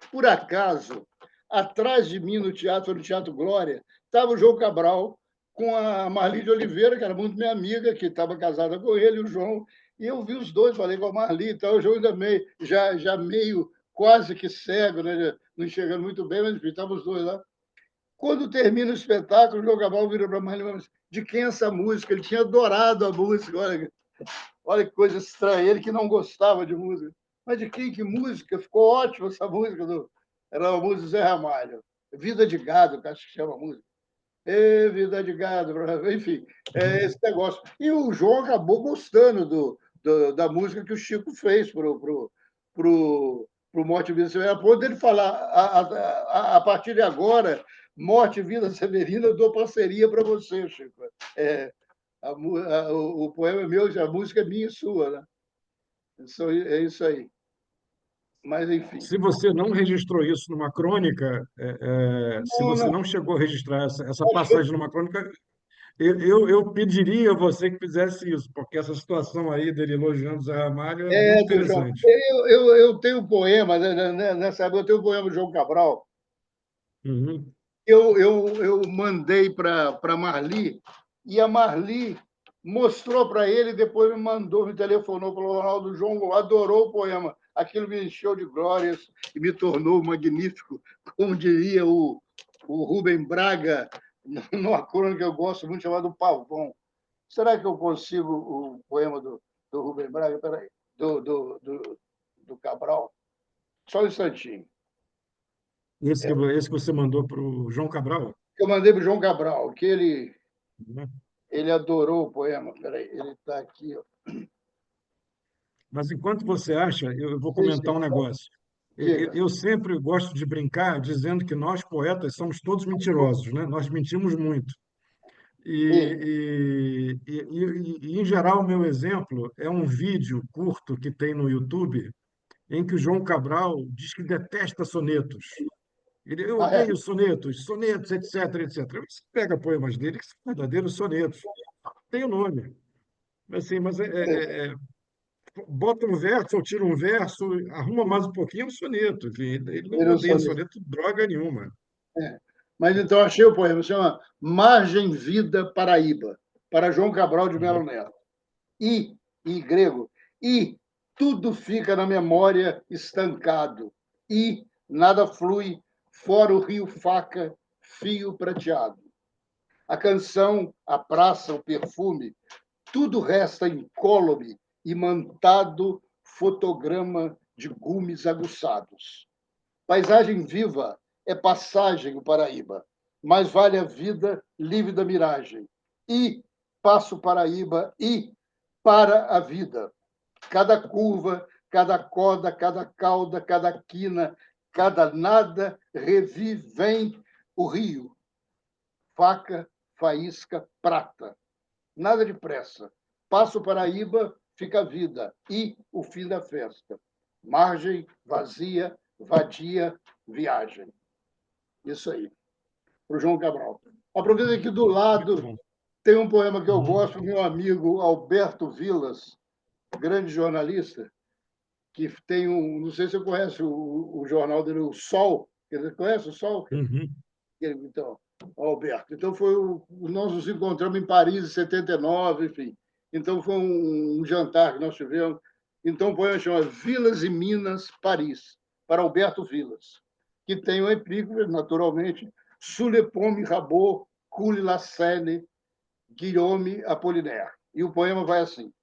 Por acaso, atrás de mim no Teatro Glória, estava o João Cabral com a Marli de Oliveira, que era muito minha amiga, que estava casada com ele, o João, e eu vi os dois, falei com a Marli e tal, o João ainda já meio quase que cego, né? Não enxergando muito bem, mas enfim, estavam os dois lá. Quando termina o espetáculo, o João Cabral vira para a Marli e fala assim, de quem é essa música? Ele tinha adorado a música, olha que coisa estranha, ele que não gostava de música. Mas de quem? Que música? Ficou ótima essa música. Era a música do Zé Ramalho. Vida de Gado, que acho que chama a música. Vida de Gado, enfim, esse uhum. negócio. E o João acabou gostando da música que o Chico fez pro Morte e Vida Severina, a ponto dele falar, a partir de agora, Morte e Vida Severina, eu dou parceria para você, Chico. É, o poema é meu, a música é minha e sua, né? É isso aí. Mas, enfim. Se você não registrou isso numa crônica, se Não, você não. não chegou a registrar essa Acho que passagem numa crônica, eu pediria a você que fizesse isso, porque essa situação aí dele elogiando o Zé Ramalho é muito do João. interessante. Eu tenho um poema, nessa época, eu tenho um poema do João Cabral, Uhum, eu mandei para Marli, e a Marli mostrou para ele, depois me telefonou, falou: Ronaldo, João adorou o poema. Aquilo me encheu de glórias e me tornou magnífico, como diria o Rubem Braga, numa crônica que eu gosto muito, chamada O Pavão. Será que eu consigo o poema do Rubem Braga? Peraí, do Cabral? Só um instantinho. Esse que você mandou para o João Cabral? Eu mandei para o João Cabral, que Né? ele adorou o poema. Peraí, ele está aqui. Ó. Mas enquanto você acha, eu vou Sim, sim. comentar um negócio. Diga. Eu sempre gosto de brincar dizendo que nós, poetas, somos todos mentirosos, né? Nós mentimos muito. Sim. Em geral, o meu exemplo é um vídeo curto que tem no YouTube em que o João Cabral diz que detesta sonetos. Eu Ah, é? odeio sonetos, etc, etc. Você pega poemas dele que são verdadeiros sonetos. Tem o nome. Assim, mas bota um verso ou tira um verso, arruma mais um pouquinho, é um soneto. Enfim, ele não Ele não odeia sabe. soneto droga nenhuma. É. Mas então achei o poema, chama Margem Vida Paraíba, para João Cabral de Melo Neto. E grego, e tudo fica na memória estancado, e nada flui fora o rio Faca, fio prateado. A canção, a praça, o perfume, tudo resta incólume, imantado fotograma de gumes aguçados. Paisagem viva é passagem o Paraíba, mais vale a vida livre da miragem. E passo Paraíba e para a vida. Cada curva, cada coda, cada cauda, cada quina, cada nada revivem o rio. Faca, faísca, prata. Nada de pressa. Passo Paraíba, fica a vida e o fim da festa. Margem, vazia, vadia, viagem. Isso aí, para o João Cabral. Aproveita aqui do Muito lado, bom. tem um poema que eu Uhum. gosto, do meu amigo Alberto Vilas, grande jornalista, que tem um. Não sei se você conhece o jornal dele, o Sol. Você conhece o Sol? Uhum. Então, Alberto. Então, nós nos encontramos em Paris em 79, enfim. Então, foi um jantar que nós tivemos. Então, o poema chama Vilas e Minas, Paris, para Alberto Vilas, que tem o epígrafe, naturalmente, Sous les pommes Rabot, coule la Seine, Guillaume Apollinaire. E o poema vai assim: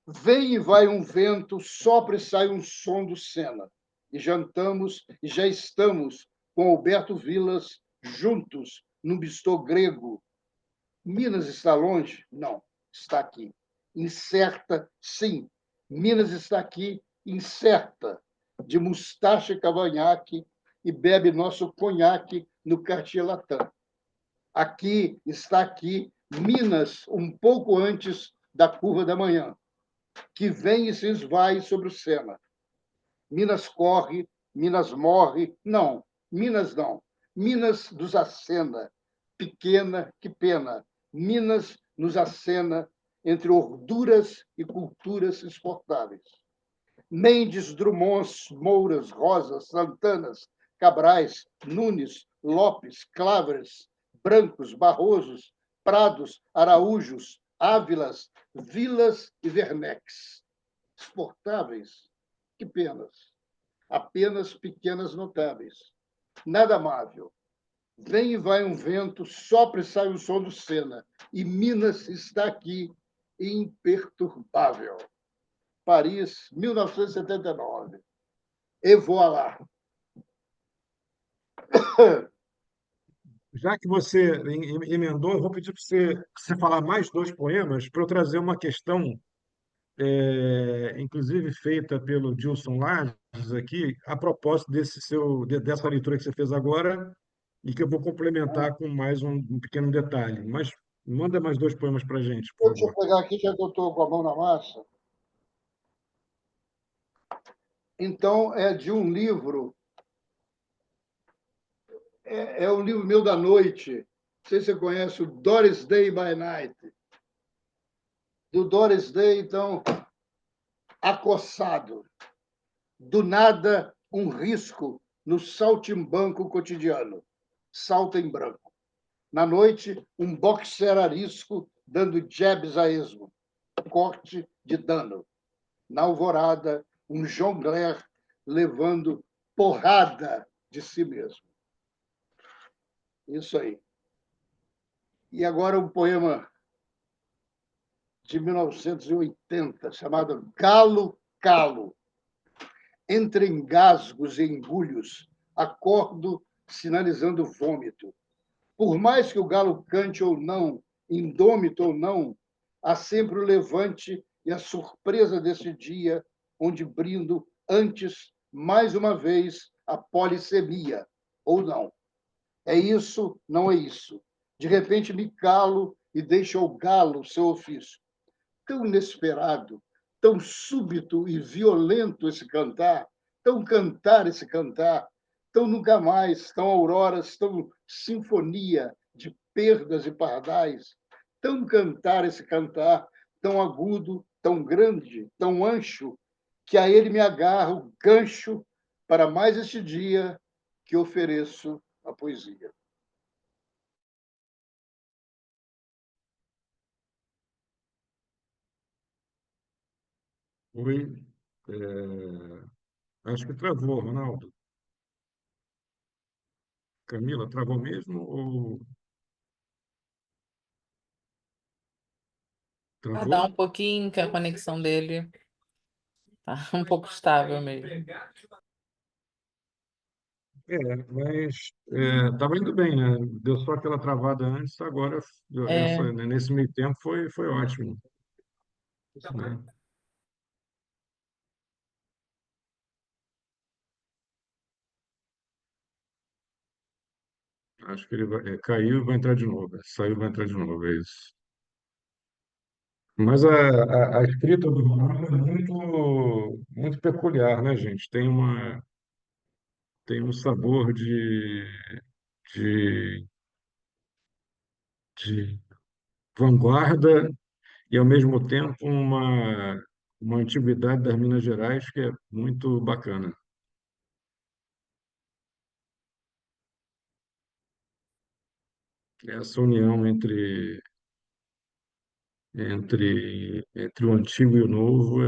Vem e vai um vento, sopra e sai um som do Sena. E jantamos e já estamos com Alberto Vilas juntos num bistrô grego. Minas está longe? Não, está aqui. Incerta, sim. Minas está aqui, incerta. De mustache e cavanhaque e bebe nosso conhaque no Cartier Latam. Aqui, está aqui, Minas, um pouco antes da curva da manhã que vem e se esvai sobre o Sena. Minas corre, Minas morre. Não, Minas não. Minas nos acena. Pequena, que pena. Minas nos acena entre orduras e culturas exportáveis. Mendes, Drummonds, Mouras, Rosas, Santanas, Cabrais, Nunes, Lopes, Clavers, Brancos, Barrosos, Prados, Araújos, Ávilas, Vilas e Vernex. Exportáveis? Que penas. Apenas pequenas notáveis. Nada amável. Vem e vai um vento, sopra e sai o som do Sena. E Minas está aqui, imperturbável. Paris, 1979. E voilà. Já que você emendou, eu vou pedir para você falar mais dois poemas para eu trazer uma questão, inclusive feita pelo Dilson Lages aqui, a propósito dessa leitura que você fez agora, e que eu vou complementar com mais um pequeno detalhe. Mas manda mais dois poemas para a gente, por Deixa eu favor. pegar aqui, já que eu estou com a mão na massa. Então, é de um livro, é um livro meu da noite. Não sei se você conhece o Doris Day by Night. Do Doris Day, então, acossado. Do nada, um risco no saltimbanco cotidiano. Salta em branco. Na noite, um boxer arisco dando jabs a esmo. Corte de dano. Na alvorada, um jongler levando porrada de si mesmo. Isso aí. E agora um poema de 1980, chamada Galo Calo. Entre engasgos e engulhos, acordo sinalizando vômito. Por mais que o galo cante ou não, indômito ou não, há sempre o levante e a surpresa desse dia, onde brindo antes, mais uma vez, a polissemia, ou não. É isso, não é isso. De repente me calo e deixo ao galo seu ofício. Tão inesperado, tão súbito e violento esse cantar, tão cantar esse cantar, tão nunca mais, tão auroras, tão sinfonia de perdas e pardais, tão cantar esse cantar, tão agudo, tão grande, tão ancho, que a ele me agarro, gancho para mais este dia que ofereço a poesia. Oi. Acho que travou, Ronaldo. Camila, travou mesmo ou Aguardar travou? um pouquinho, que a conexão dele tá um pouco estável mesmo. Mas estava indo bem, né? Deu só aquela travada antes, agora, É, nesse meio tempo, foi ótimo, né? Acho que ele caiu e vai entrar de novo. Saiu e vai entrar de novo, é isso. Mas a escrita do Ronaldo é muito peculiar, né, gente? Tem um sabor de, de vanguarda e, ao mesmo tempo, uma antiguidade das Minas Gerais que é muito bacana. Essa união entre o antigo e o novo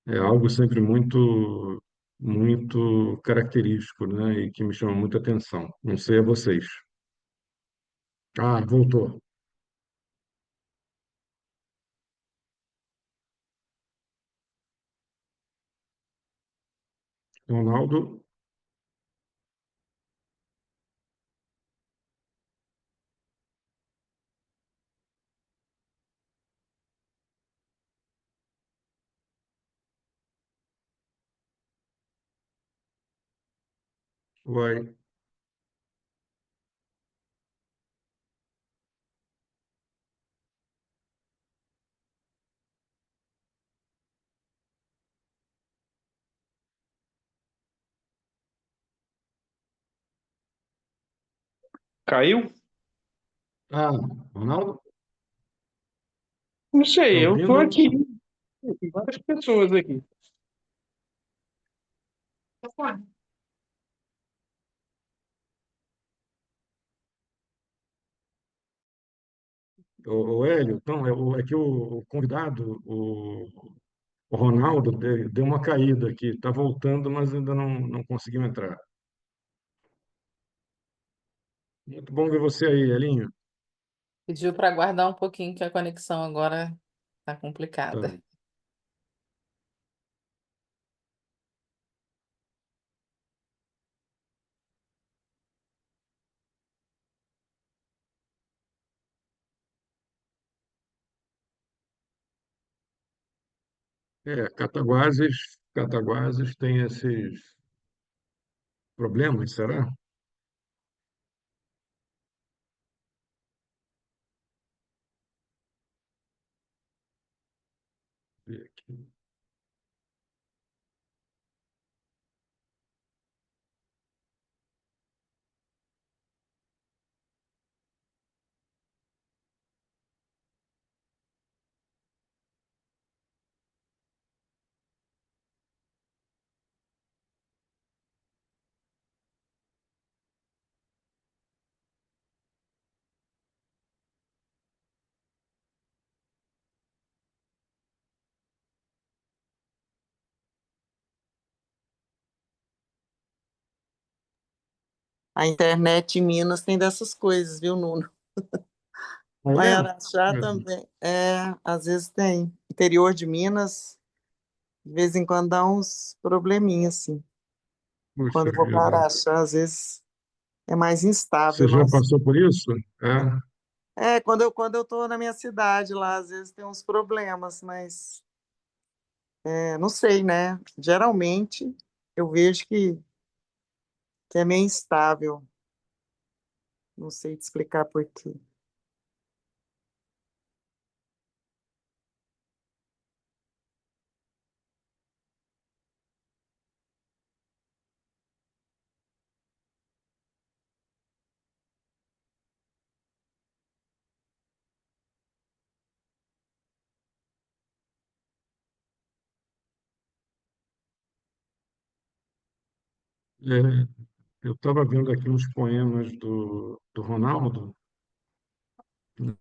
é algo sempre muito característico, né? E que me chama muita atenção. Não sei a vocês. Ah, voltou. Ronaldo, vai. Caiu? Ah, Ronaldo, Não tá sei, eu tô ouvindo? aqui. Tem várias pessoas aqui. O Hélio, então, é que o convidado, o Ronaldo, deu uma caída aqui. Está voltando, mas ainda não conseguiu entrar. Muito bom ver você aí, Elinho. pediu para aguardar um pouquinho, que a conexão agora tá Tá. complicada. Cataguases tem esses problemas, será? Ver aqui. A internet em Minas tem dessas coisas, viu, Nuno? Ah, Lá em é? Araxá também. Às vezes tem. Interior de Minas, de vez em quando dá uns probleminhas, assim. Quando Puxa eu vou para vida. Araxá, às vezes é mais Você instável, já mas passou por isso? É. quando eu tô na minha cidade lá, às vezes tem uns problemas, mas não sei, né? Geralmente eu vejo que é meio instável. Não sei te explicar por quê. É, eu estava vendo aqui uns poemas do Ronaldo, né?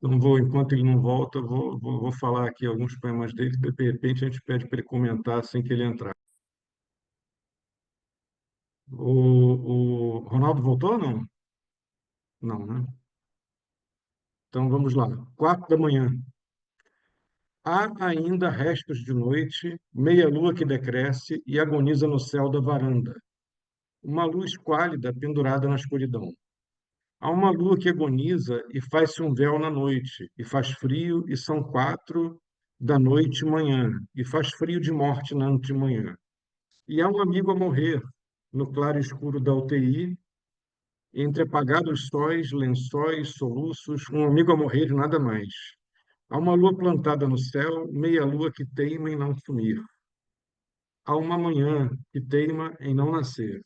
Então, enquanto ele não volta, vou falar aqui alguns poemas dele, de repente a gente pede para ele comentar assim que ele entrar. O Ronaldo voltou ou não? Não, né? Então vamos lá. 4 da manhã. Há ainda restos de noite, meia-lua que decresce e agoniza no céu da varanda. Uma luz esquálida pendurada na escuridão. Há uma lua que agoniza e faz-se um véu na noite, e faz frio, e são 4 da noite manhã, e faz frio de morte na antemanhã. E há um amigo a morrer no claro escuro da UTI, entre apagados sóis, lençóis, soluços, um amigo a morrer e nada mais. Há uma lua plantada no céu, meia lua que teima em não sumir. Há uma manhã que teima em não nascer.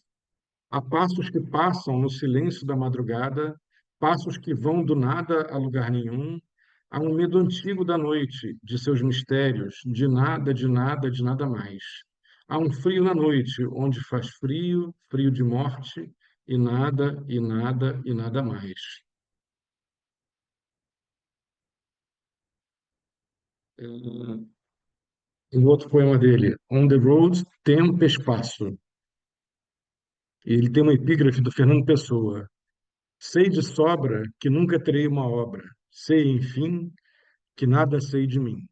Há passos que passam no silêncio da madrugada, passos que vão do nada a lugar nenhum. Há um medo antigo da noite, de seus mistérios, de nada, de nada, de nada mais. Há um frio na noite, onde faz frio, frio de morte, e nada, e nada, e nada mais. Um outro poema dele, On the Road, Tempo e Espaço. Ele tem uma epígrafe do Fernando Pessoa. Sei de sobra que nunca terei uma obra. Sei, enfim, que nada sei de mim.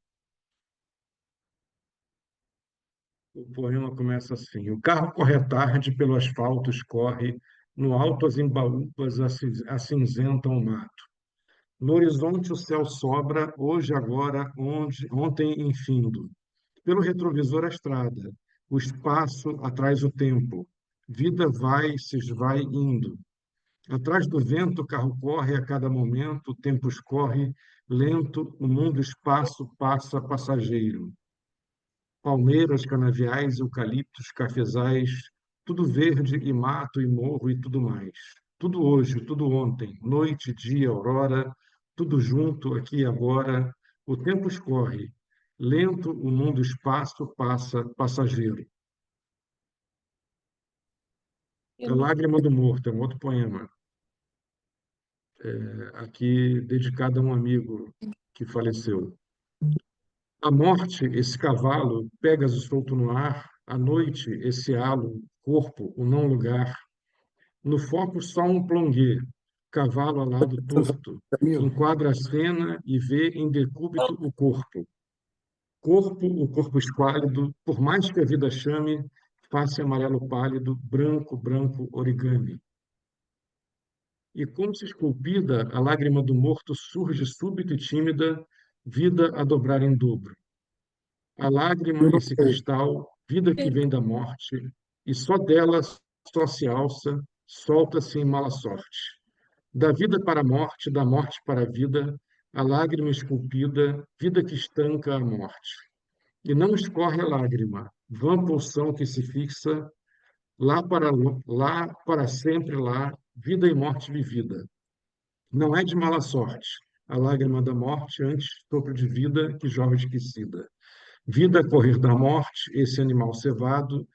O poema começa assim: o carro corre à tarde pelo asfalto, escorre, no alto as embaúpas acinzentam o mato. No horizonte o céu sobra, hoje, agora, onde, ontem, infindo. Pelo retrovisor a estrada, o espaço atrás o tempo. Vida vai, se esvai indo. Atrás do vento o carro corre a cada momento, o tempo escorre, lento, o mundo espaço passa passageiro. Palmeiras, canaviais, eucaliptos, cafezais, tudo verde e mato e morro e tudo mais. Tudo hoje, tudo ontem, noite, dia, aurora, tudo junto, aqui e agora. O tempo escorre, lento, o mundo espaço passa passageiro. A Lágrima do Morto é um outro poema, aqui dedicado a um amigo que faleceu. A morte, esse cavalo, Pégaso solto no ar, a noite, esse halo, corpo, o não lugar. No foco só um plonguê, cavalo alado torto, enquadra a cena e vê em decúbito o corpo. Corpo, o corpo esquálido, por mais que a vida chame, face amarelo pálido, branco, branco, origami. E como se esculpida, a lágrima do morto surge súbita e tímida, vida a dobrar em dobro. A lágrima, esse cristal, vida que vem da morte, e só dela só se alça, solta-se em mala sorte. Da vida para a morte, da morte para a vida, a lágrima esculpida, vida que estanca a morte. E não escorre a lágrima, vã pulsão que se fixa, lá para sempre lá, vida e morte vivida. Não é de mala sorte, a lágrima da morte antes sopro de vida que jorra esquecida. Vida a correr da morte, esse animal cevado,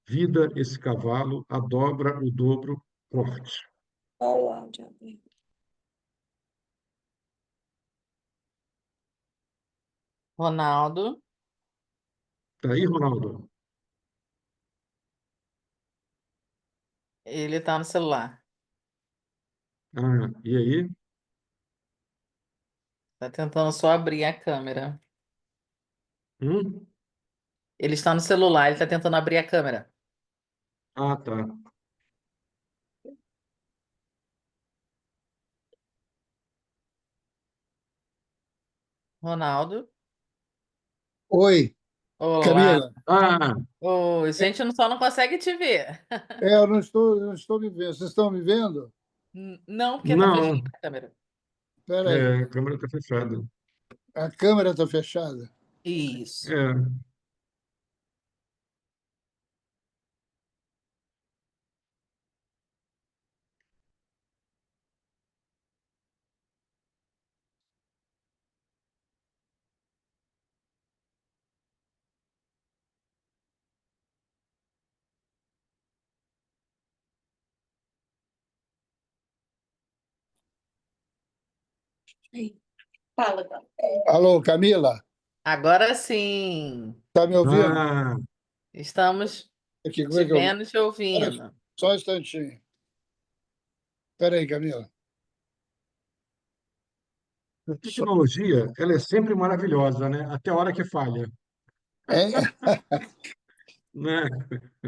vida esse cavalo, a dobra, o dobro, corte. Ronaldo, Tá aí, Ronaldo? ele tá no celular. Ah, e aí? Tá tentando só abrir a câmera. Hum? Ele está no celular, ele está tentando abrir a câmera. Ah, tá. Ronaldo. Oi, Olá. Camila. Ah, Oi, gente, só não consegue te ver. Eu não estou me vendo. Vocês estão me vendo? Não, porque tá fechando não, a câmera. Espera aí. a câmera está fechada. A câmera está fechada. Isso. É. Fala. Alô, Camila? Agora sim. Está me ouvindo? Ah, Estamos Aqui, como te é que eu... vendo e te Olha, ouvindo. só um instantinho. Espera aí, Camila. a tecnologia, ela é sempre maravilhosa, né? Até a hora que falha, É? né?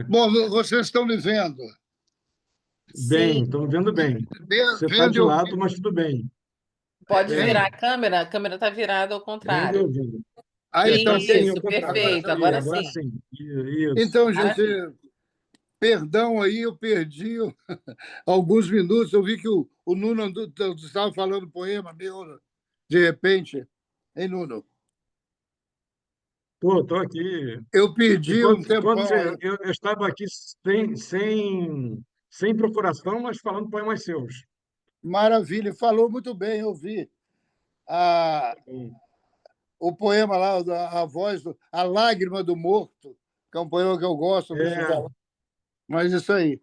Bom, vocês estão me vendo. Sim. Bem, estamos vendo bem. Você está Vendo de e lado, ouvindo. mas tudo bem. Pode virar É, a câmera está virada ao vendo e contrário. ouvindo. Aí, Está então, sim, ao Isso, contrário. perfeito. Isso aí, Agora agora sim. sim. Isso. então, gente, Maravilha. perdão aí, eu perdi alguns minutos. Eu vi que o Nuno estava falando poema meu, de repente. Hein, Nuno? Estou aqui. Eu perdi um Quando tempão. eu estava aqui sem procuração, mas falando poemas seus. Maravilha, falou muito bem, eu vi. A, o poema lá, a voz, a lágrima do morto, que é um poema que eu gosto, deixa eu É, falar. Mas isso aí.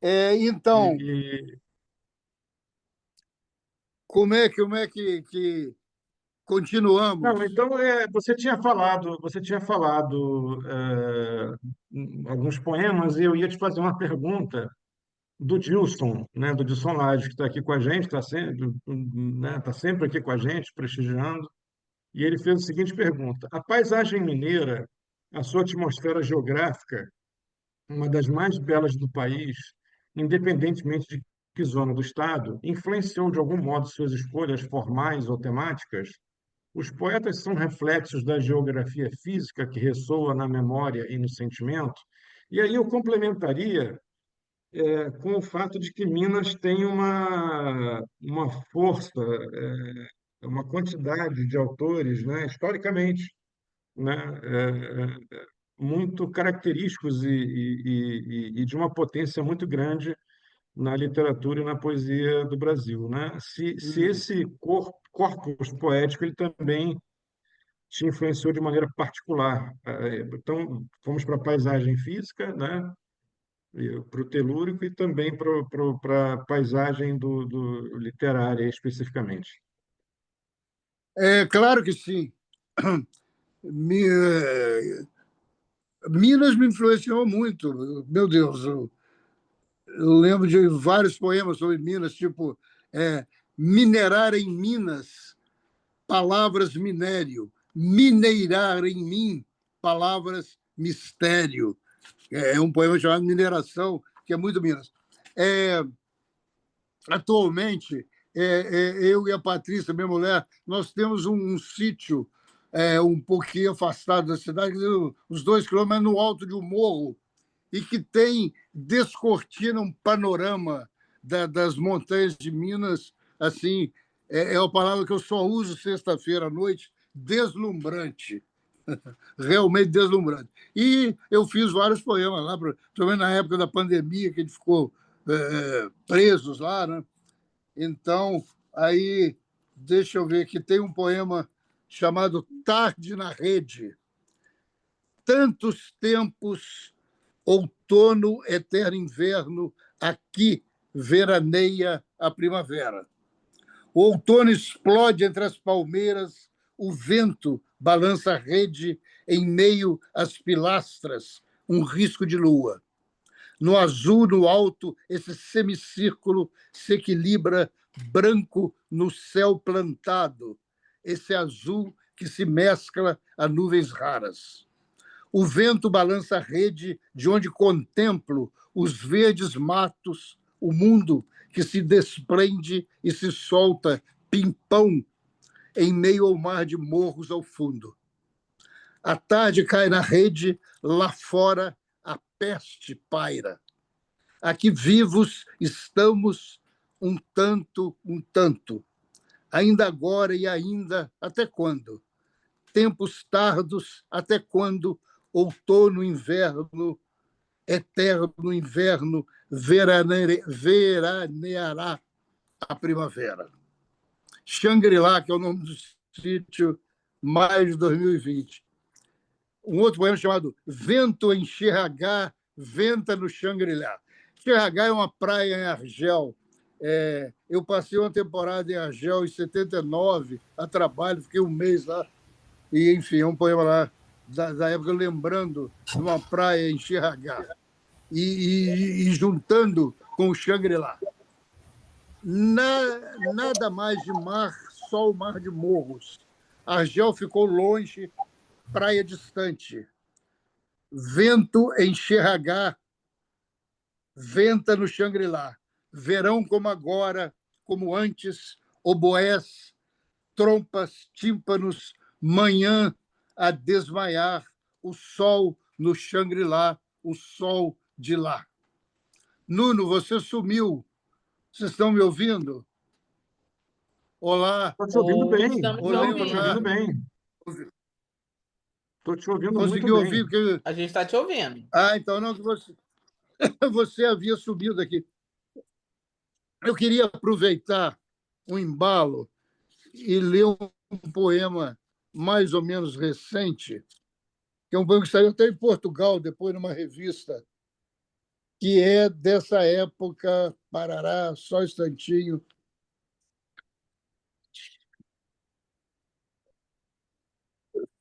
e, Então, e- como é que continuamos? não, então você tinha falado alguns poemas e eu ia te fazer uma pergunta do Dilson, né, do Dilson Lage, que está aqui com a gente, está sempre, né, tá sempre aqui com a gente, prestigiando, e ele fez a seguinte pergunta: a paisagem mineira, a sua atmosfera geográfica, uma das mais belas do país, independentemente de que zona do estado, influenciou de algum modo suas escolhas formais ou temáticas? Os poetas são reflexos da geografia física que ressoa na memória e no sentimento? E aí eu complementaria com o fato de que Minas tem uma força, uma quantidade de autores, né, historicamente, né, muito característicos e de uma potência muito grande na literatura e na poesia do Brasil, né? Se Hum. esse corpus poético ele também te influenciou de maneira particular. Então, fomos para a paisagem física, né? Para o telúrico e também para a paisagem do literária especificamente. É claro que sim. Minas me influenciou muito. Meu Deus, eu lembro de vários poemas sobre Minas, tipo minerar em Minas, palavras minério, mineirar em mim, palavras mistério. É um poema chamado Mineração, que é muito Minas. É, atualmente, eu e a Patrícia, minha mulher, nós temos um sítio um pouquinho afastado da cidade, uns 2 quilômetros no alto de um morro, e que descortina um panorama das montanhas de Minas, assim, é uma palavra que eu só uso sexta-feira à noite, deslumbrante, realmente deslumbrante. E eu fiz vários poemas lá, também na época da pandemia, que a gente ficou presos lá, né? Então, aí, deixa eu ver que tem um poema chamado Tarde na Rede. Tantos tempos, outono, eterno inverno, aqui veraneia a primavera. O outono explode entre as palmeiras, o vento balança a rede em meio às pilastras, um risco de lua. No azul, no alto, esse semicírculo se equilibra branco no céu plantado. esse azul que se mescla a nuvens raras. O vento balança a rede de onde contemplo os verdes matos, o mundo que se desprende e se solta pimpão em meio ao mar de morros ao fundo. A tarde cai na rede, lá fora a peste paira. Aqui vivos estamos um tanto, ainda agora e ainda até quando? Tempos tardos, até quando? Outono, inverno, eterno inverno, veraneará a primavera. Shangri-La, que é o nome do sítio, maio de 2020. Um outro poema chamado Vento em Xirragá, Venta no Shangri-La. Xirragá é uma praia em Argel. Eu passei uma temporada em Argel em 79, a trabalho, fiquei um mês lá. E, enfim, é um poema lá da época, lembrando de uma praia em Xirragá e juntando com o Shangri-La. Nada mais de mar, só o mar de morros. Argel ficou longe, praia distante. Vento em Xirragá, venta no Shangri-La. Verão como agora, como antes, oboés, trompas, tímpanos, manhã a desmaiar, o sol no Shangri-La, o sol de lá. Nuno, você sumiu. Vocês estão me ouvindo? Olá. Estou te ouvindo Oi, bem. estamos te Não, estou te ouvindo ouvindo. bem. Estou te ouvindo muito Conseguiu ouvir? bem. Porque... A gente está te ouvindo. Então não, que você havia subido aqui. Eu queria aproveitar o embalo e ler um poema mais ou menos recente, que é um poema que saiu até em Portugal, depois numa revista, que é dessa época, parará, só um instantinho.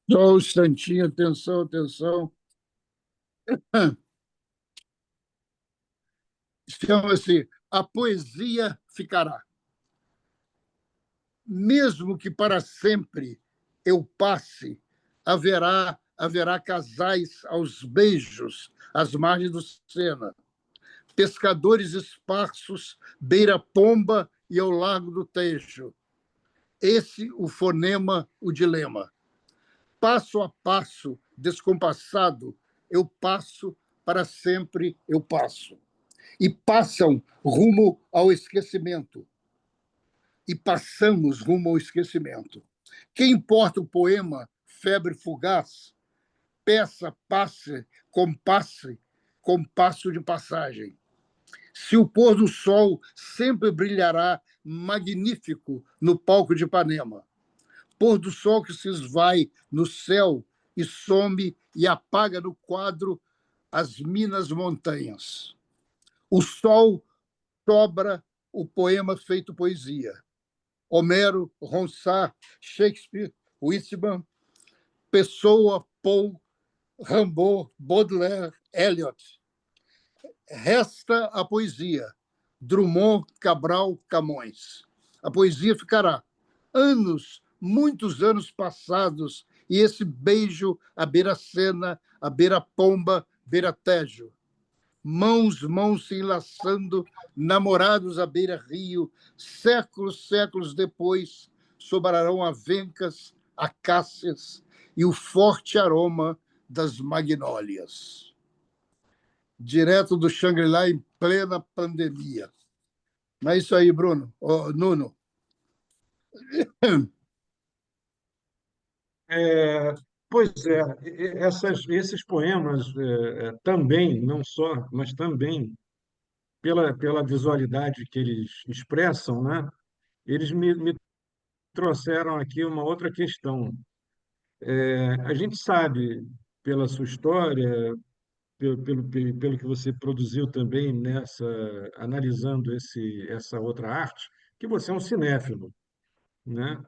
Só um instantinho, atenção, atenção. Chama-se A Poesia Ficará. Mesmo que para sempre eu passe, haverá casais aos beijos às margens do Sena, pescadores esparsos beira pomba e ao largo do Tejo. Esse o fonema, o dilema. Passo a passo, descompassado, eu passo, para sempre eu passo. E passam rumo ao esquecimento. E passamos rumo ao esquecimento. Que importa o poema Febre Fugaz? Peça, passe, compasso de passagem. Se o pôr do sol sempre brilhará magnífico no palco de Ipanema. Pôr do sol que se esvai no céu e some e apaga no quadro as minas montanhas. O sol sobra o poema feito poesia. Homero, Ronsard, Shakespeare, Whitman, Pessoa, Poe, Rimbaud, Baudelaire, Eliot. Resta a poesia. Drummond, Cabral, Camões. A poesia ficará. Anos, muitos anos passados, e esse beijo à beira-Sena, à beira-Pomba, beira-Tejo. Mãos se enlaçando, namorados à beira-rio, séculos depois, sobrarão avencas, acácias e o forte aroma das magnólias. Direto do Shangri-La em plena pandemia. Não é isso aí, Bruno? Nuno. Pois é, esses poemas também, não só, mas também pela visualidade que eles expressam, né? Eles me trouxeram aqui uma outra questão. A gente sabe, pela sua história, pelo que você produziu também analisando essa outra arte, que você é um cinéfilo, né?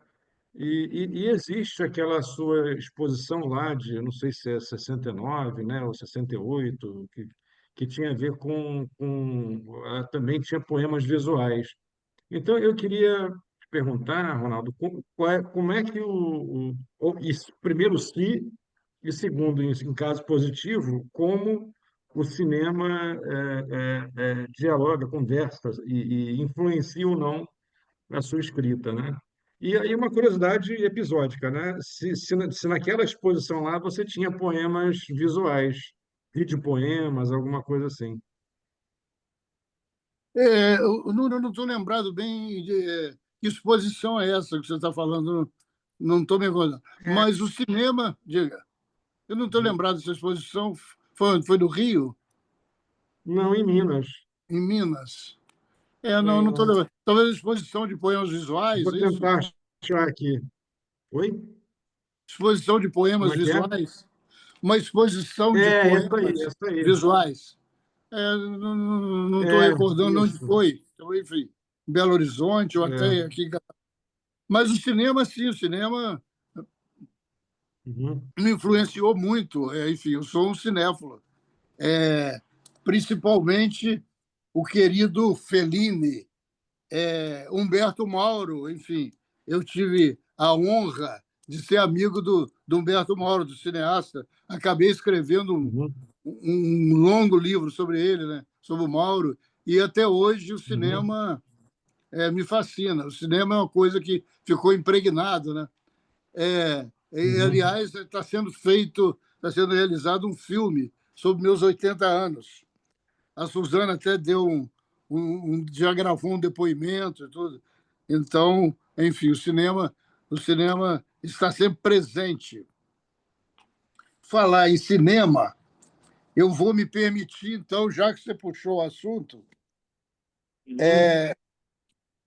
E existe aquela sua exposição lá de, eu não sei se é 69, né, ou 68, que tinha a ver também tinha poemas visuais. Então, eu queria perguntar, Ronaldo, como é que primeiro, se, e segundo, em caso positivo, como o cinema dialoga, conversa e influencia ou não a sua escrita, né? E aí uma curiosidade episódica, né? Se naquela exposição lá você tinha poemas visuais, videopoemas, alguma coisa assim. Eu não estou lembrado bem de que exposição é essa que você está falando, não estou me recordando. Mas o cinema, diga, eu não estou lembrado dessa exposição, foi do Rio, Não, em Minas. em Minas. É, Não estou lembrando. Talvez exposição de poemas visuais, vou é isso? tentar achar aqui. Oi? Exposição de Como poemas é que é? visuais? Uma exposição de É, essa aí, poemas essa aí. visuais. Não estou É, recordando onde isso. foi. Então, enfim, em Belo Horizonte ou até É. aqui. Mas o cinema, sim, o cinema Uhum. me influenciou muito. Enfim, eu sou um cinéfilo. Principalmente o querido Fellini, Humberto Mauro, enfim. Eu tive a honra de ser amigo do Humberto Mauro, do cineasta. Acabei escrevendo Uhum. um longo livro sobre ele, né? Sobre o Mauro. E até hoje o Uhum. cinema me fascina. O cinema é uma coisa que ficou impregnado, né? Uhum. Aliás, está sendo realizado um filme sobre meus 80 anos. A Suzana até já gravou um depoimento e tudo. Então, enfim, o cinema está sempre presente. Falar em cinema, eu vou me permitir, então, já que você puxou o assunto, Uhum.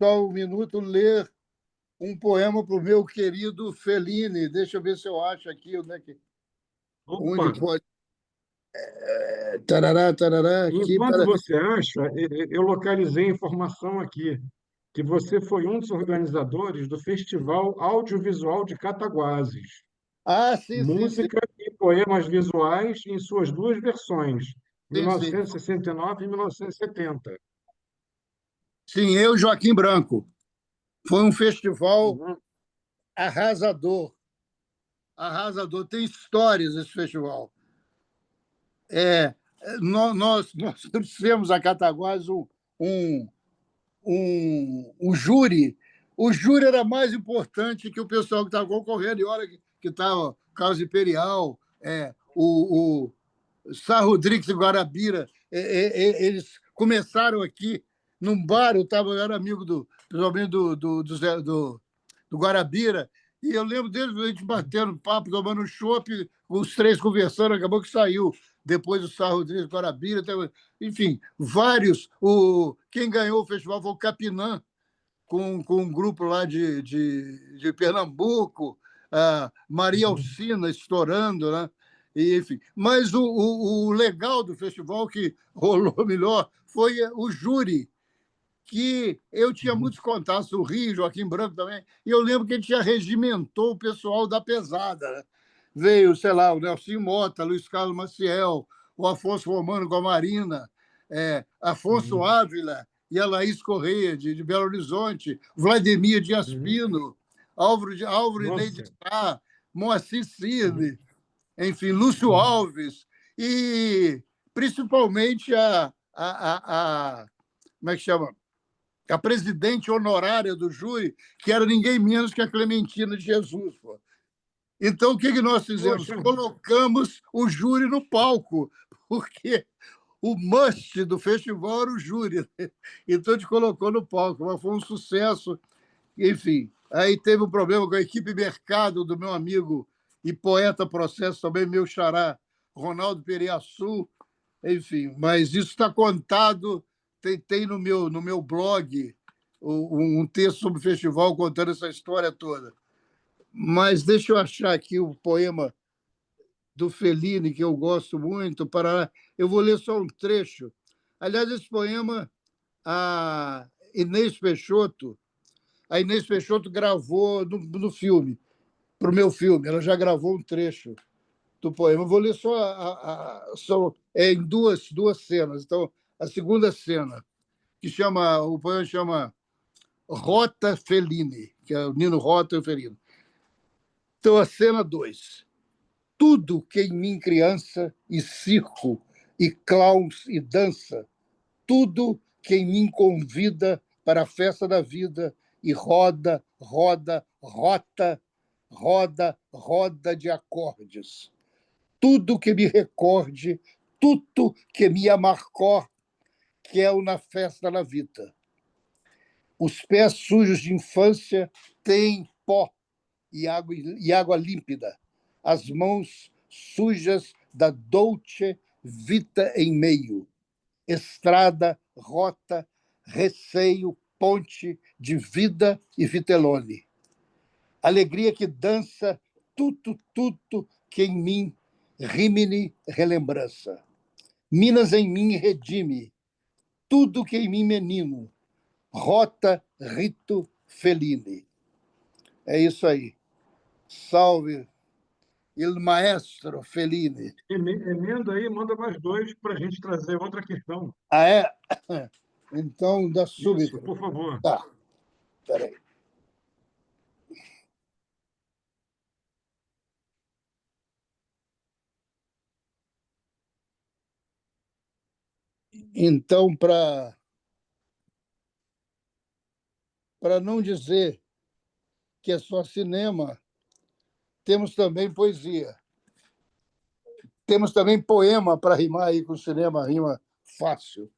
só um minuto, ler um poema para o meu querido Fellini. Deixa eu ver se eu acho aqui Opa! onde pode. Tarará, tarará, aqui. Enquanto você acha, eu localizei informação aqui, que você foi um dos organizadores do Festival Audiovisual de Cataguases. Ah, sim, sim, sim, Música e poemas visuais em suas duas versões, sim, sim. 1969 e 1970. Sim, eu, Joaquim Branco. Foi um festival Uhum. arrasador. Arrasador. Tem histórias esse festival. É, nós trouxemos a Cataguases um, um júri. O júri era mais importante que o pessoal que estava concorrendo. E olha que estava Carlos Imperial, o Sá Rodrigues e Guarabira. Eles começaram aqui num bar. Eu era amigo principalmente do Guarabira. E eu lembro deles, a gente batendo papo, tomando chopp, os três conversando, acabou que saiu. Depois o Sá Rodrigues Guarabira, enfim, vários. Quem ganhou o festival foi o Capinã, com um grupo lá de Pernambuco, a Maria Uhum. Alcina estourando, né? E, enfim. Mas o legal do festival, que rolou melhor, foi o júri, que eu tinha Uhum. muitos contatos do Rio, Joaquim Branco também, e eu lembro que a gente já regimentou o pessoal da pesada. Né? Veio, sei lá, o Nelson Mota, Luiz Carlos Maciel, o Afonso Romano com a Marina, Afonso Uhum. Ávila e a Laís Correia, de Belo Horizonte, Vladimir Dias Uhum. Pino, Álvaro Inei de Nossa. Sá, Moacir Uhum. Cirne, enfim, Lúcio Uhum. Alves, e principalmente como é que chama? A presidente honorária do júri, que era ninguém menos que a Clementina de Jesus. Pô. Então, o que nós fizemos? Poxa. Colocamos o júri no palco, porque o must do festival era o júri. Né? Então, a gente colocou no palco, mas foi um sucesso. Enfim, aí teve um problema com a equipe mercado do meu amigo e poeta processo também, meu xará, Ronaldo Periaçu. Enfim, mas isso está contado, tem no meu blog um texto sobre o festival contando essa história toda. Mas deixa eu achar aqui o poema do Fellini, que eu gosto muito. Eu vou ler só um trecho. Aliás, esse poema, a Inês Peixoto, a Inês Peixoto gravou no filme, para o meu filme. Ela já gravou um trecho do poema. Eu vou ler só, em duas cenas. Então, a segunda cena, o poema chama Rota Fellini, que é o Nino Rota e o Fellini. Então, a cena 2. Tudo que em mim criança, e circo, e clowns, e dança, tudo que em mim convida para a festa da vida, e roda, roda, rota, roda, roda de acordes. Tudo que me recorde, tudo que me amarcor, que é o na festa da vida. Os pés sujos de infância têm pó e água límpida. As mãos sujas da Dolce Vita em meio. Estrada, rota, receio, ponte de vida e vitelone. Alegria que dança, tudo que em mim rimini relembrança. Minas em mim redime, tudo que em mim menino. Rota, rito, Fellini. É isso aí. Salve il maestro Fellini. Emenda aí, manda mais dois para a gente trazer outra questão. Ah, é? Então, dá Isso, súbito. por favor. Tá, peraí. Então, para não dizer que é só cinema, temos também poesia. Temos também poema para rimar aí com cinema, rima fácil.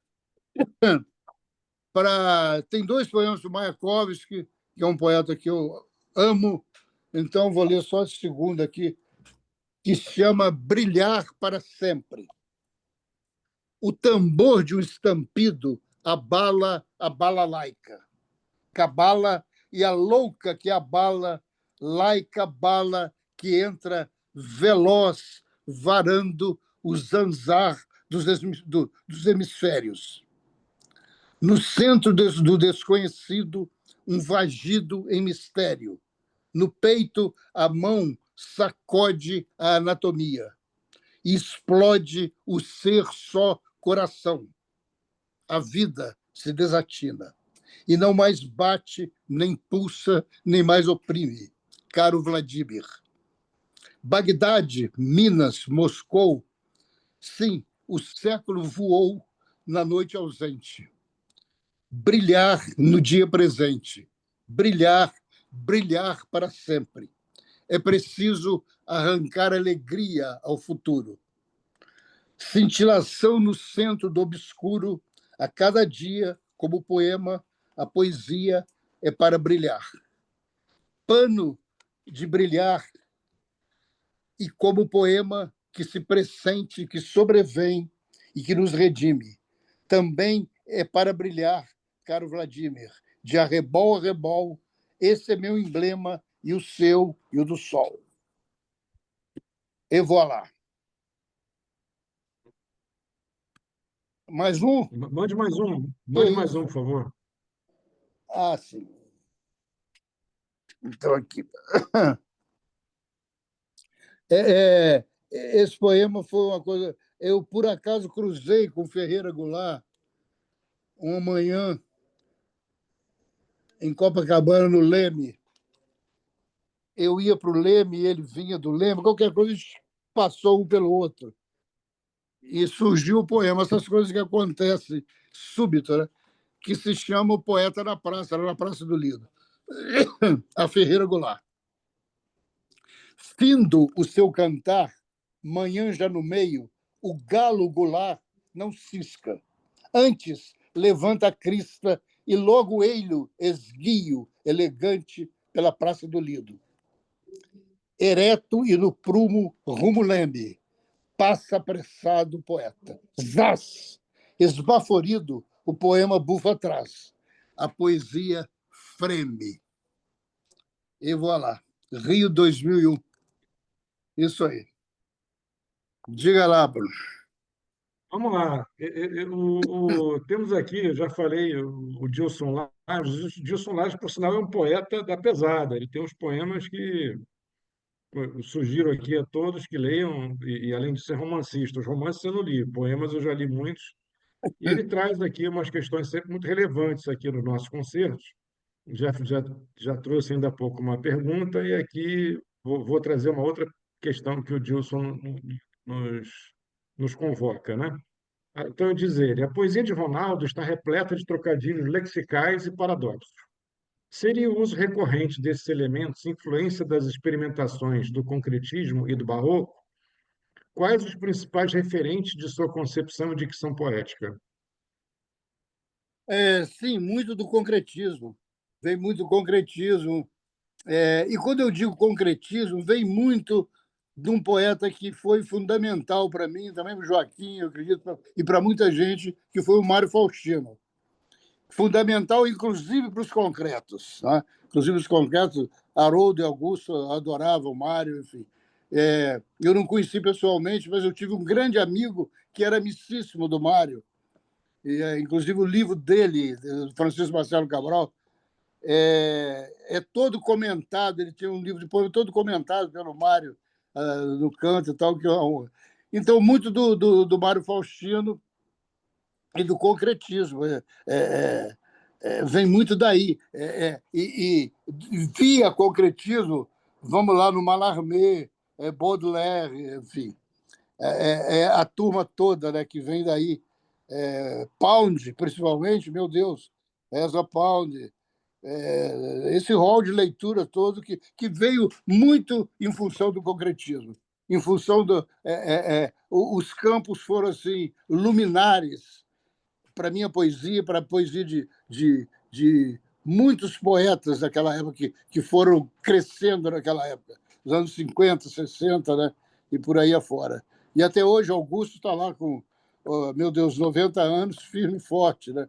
Tem dois poemas do Mayakovsky, que é um poeta que eu amo, então vou ler só esse segundo aqui, que se chama Brilhar para Sempre. O tambor de um estampido abala a balalaika. Cabala e a louca que abala, laica bala que entra veloz, varando o zanzar dos hemisférios. No centro do desconhecido, um vagido em mistério. No peito, a mão sacode a anatomia. E explode o ser só coração. A vida se desatina. E não mais bate, nem pulsa, nem mais oprime. Caro Vladimir. Bagdade, Minas, Moscou. Sim, o século voou na noite ausente. Brilhar no dia presente. Brilhar, brilhar para sempre. É preciso arrancar alegria ao futuro. Cintilação no centro do obscuro, a cada dia, como poema, a poesia é para brilhar. Pano de brilhar, e como poema que se pressente, que sobrevém e que nos redime. Também é para brilhar, caro Vladimir, de arrebol a rebol, esse é meu emblema, e o seu e o do sol. E voilà. Mais um? Mande mais um. Que Mande mais isso? um, por favor. Ah, sim. Então, aqui. Esse poema foi uma coisa. Eu, por acaso, cruzei com Ferreira Goulart uma manhã em Copacabana, no Leme. Eu ia para o Leme e ele vinha do Leme, qualquer coisa, a gente passou um pelo outro. E surgiu o poema, essas coisas que acontecem súbito, né? Que se chama O Poeta na Praça, era na Praça do Lido. A Ferreira Goulart. Findo o seu cantar, manhã já no meio, o galo Goulart não cisca. Antes, levanta a crista e logo ele esguio, elegante, pela Praça do Lido. Ereto e no prumo, rumo Leme, passa apressado o poeta. Zás! Esbaforido, o poema bufa atrás. A poesia freme. E voilà. Rio 2001. Isso aí. Diga lá, Bruno. Vamos lá. Temos aqui, eu já falei, o Dilson Lage. O Dilson Lage, por sinal, é um poeta da pesada. Ele tem uns poemas que eu sugiro aqui a todos que leiam, além de ser romancista, os romances eu não li, poemas eu já li muitos, e ele traz aqui umas questões sempre muito relevantes aqui nos nossos concertos. já trouxe ainda há pouco uma pergunta, e aqui vou trazer uma outra questão que o Dilson nos, nos convoca, né? Então, eu dizer, a poesia de Ronaldo está repleta de trocadilhos lexicais e paradoxos. Seria o uso recorrente desses elementos influência das experimentações do concretismo e do barroco? Quais os principais referentes de sua concepção e dicção poética? Sim, muito do concretismo. Vem muito do concretismo. E quando eu digo concretismo, vem muito de um poeta que foi fundamental para mim, também para o Joaquim, eu acredito, e para muita gente, que foi o Mário Faustino. Fundamental, inclusive, para os concretos. Né? Inclusive, os concretos, Haroldo e Augusto adoravam o Mário, enfim. Eu não conheci pessoalmente, mas eu tive um grande amigo que era amicíssimo do Mário, inclusive o livro dele, Francisco Marcelo Cabral, é todo comentado. Ele tinha um livro de poema todo comentado pelo Mário, no canto e tal. Então, muito do Mário Faustino e do concretismo. Vem muito daí. Via concretismo, vamos lá, no Mallarmé, Baudelaire, enfim. A turma toda, né, que vem daí. Pound, principalmente, meu Deus, Ezra Pound, esse rol de leitura todo que veio muito em função do concretismo, em função os campos foram assim luminares para a minha poesia, para a poesia de muitos poetas daquela época que foram crescendo naquela época, nos anos 50, 60, né? E por aí afora. E até hoje Augusto está lá com, oh, meu Deus, 90 anos, firme e forte, né?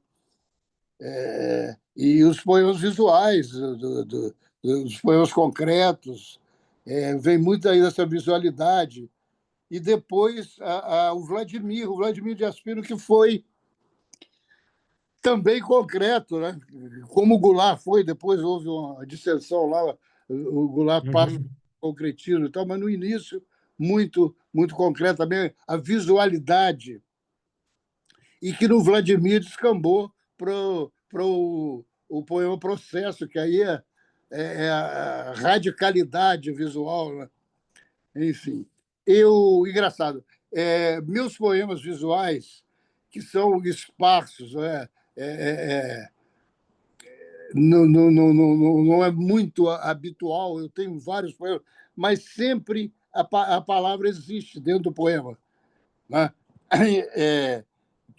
E os poemas visuais, dos poemas concretos, vem muito aí dessa visualidade. E depois o Vladimir de Aspino, que foi também concreto, né? Como o Goulart foi, depois houve uma dissensão lá, o Goulart passa Uhum. concretismo e tal, mas no início, muito, muito concreto também, a visualidade, e que no Vladimir descambou para o poema Processo, que aí é a radicalidade visual, né? Enfim. Engraçado, meus poemas visuais, que são esparsos, não é muito habitual, eu tenho vários poemas, mas sempre a palavra existe dentro do poema. Né?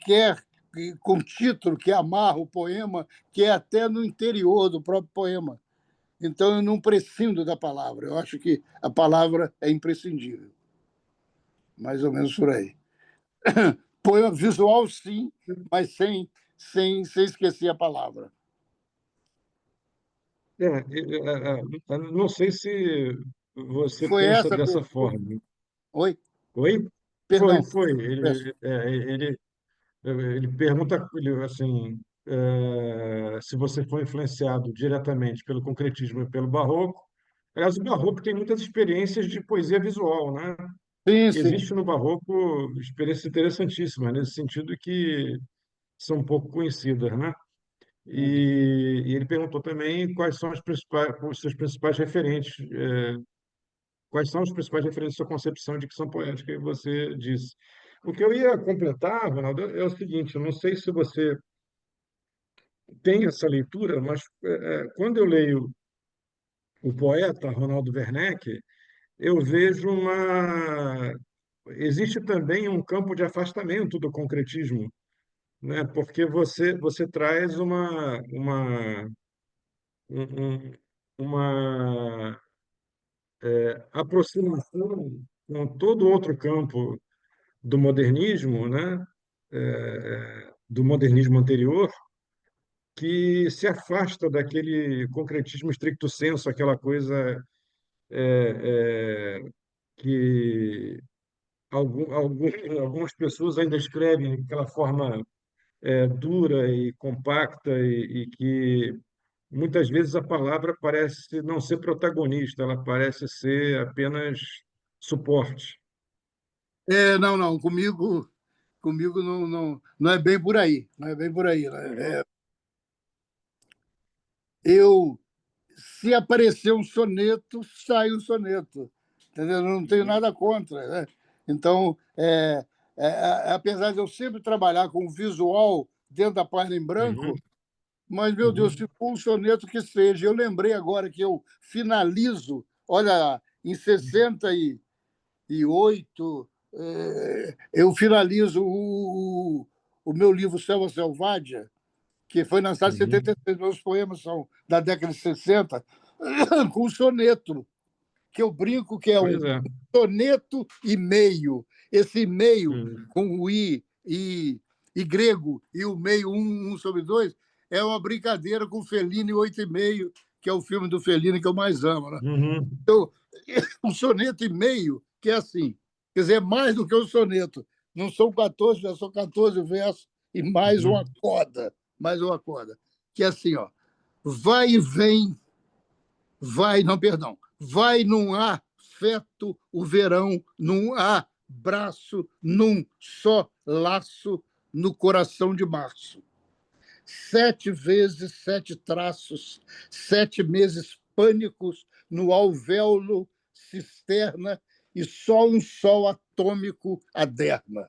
Quer com título que amarra o poema, que é até no interior do próprio poema. Então, eu não prescindo da palavra. Eu acho que a palavra é imprescindível. Mais ou menos por aí. Poema visual, sim, mas sem esquecer a palavra. Não sei se você Foi pensa essa a dessa pergunta. forma. Oi? Oi? Perdão. Foi. Peço. Ele pergunta assim, se você foi influenciado diretamente pelo concretismo e pelo barroco. Aliás, o barroco tem muitas experiências de poesia visual, né? Sim, sim. Existe no barroco experiências interessantíssimas, nesse sentido que são pouco conhecidas, né? E ele perguntou também quais são os seus principais referentes, quais são os principais referentes da sua concepção de dicção poética, e você disse. O que eu ia completar, Ronaldo, é o seguinte: eu não sei se você tem essa leitura, mas quando eu leio o poeta Ronaldo Werneck, eu vejo uma. Existe também um campo de afastamento do concretismo, né? Porque você traz uma aproximação com todo outro campo do modernismo, né? Do modernismo anterior, que se afasta daquele concretismo stricto sensu, aquela coisa que algumas pessoas ainda escrevem daquela forma dura e compacta, e que muitas vezes a palavra parece não ser protagonista, ela parece ser apenas suporte. Não, não, comigo não é bem por aí, não é bem por aí. Né? eu, se aparecer um soneto, sai um soneto. Entendeu? Eu não tenho nada contra, né? Então, apesar de eu sempre trabalhar com visual dentro da página em Uhum, branco, mas, meu Deus, se for um soneto que seja. Eu lembrei agora que eu finalizo, olha, em 68, eu finalizo o meu livro Selva Selvadia, que foi lançado em uhum. 76. Meus poemas são da década de 60, com um soneto, que eu brinco que é um Pois é. soneto e meio. Esse meio, Hum, com o e grego, e o meio, um sobre dois, é uma brincadeira com Fellini 8,5, que é o filme do Fellini que eu mais amo. Né? uhum, Então, um soneto e meio, que é assim, quer dizer, mais do que um soneto. Não são 14, já são 14 versos e uhum, mais uma coda, que é assim, ó, vai e vem, vai, não, perdão, vai num afeto o verão, num abraço, num só laço no coração de março. 7 vezes 7 traços, 7 meses pânicos no alvéolo cisterna e só um sol atômico aderna.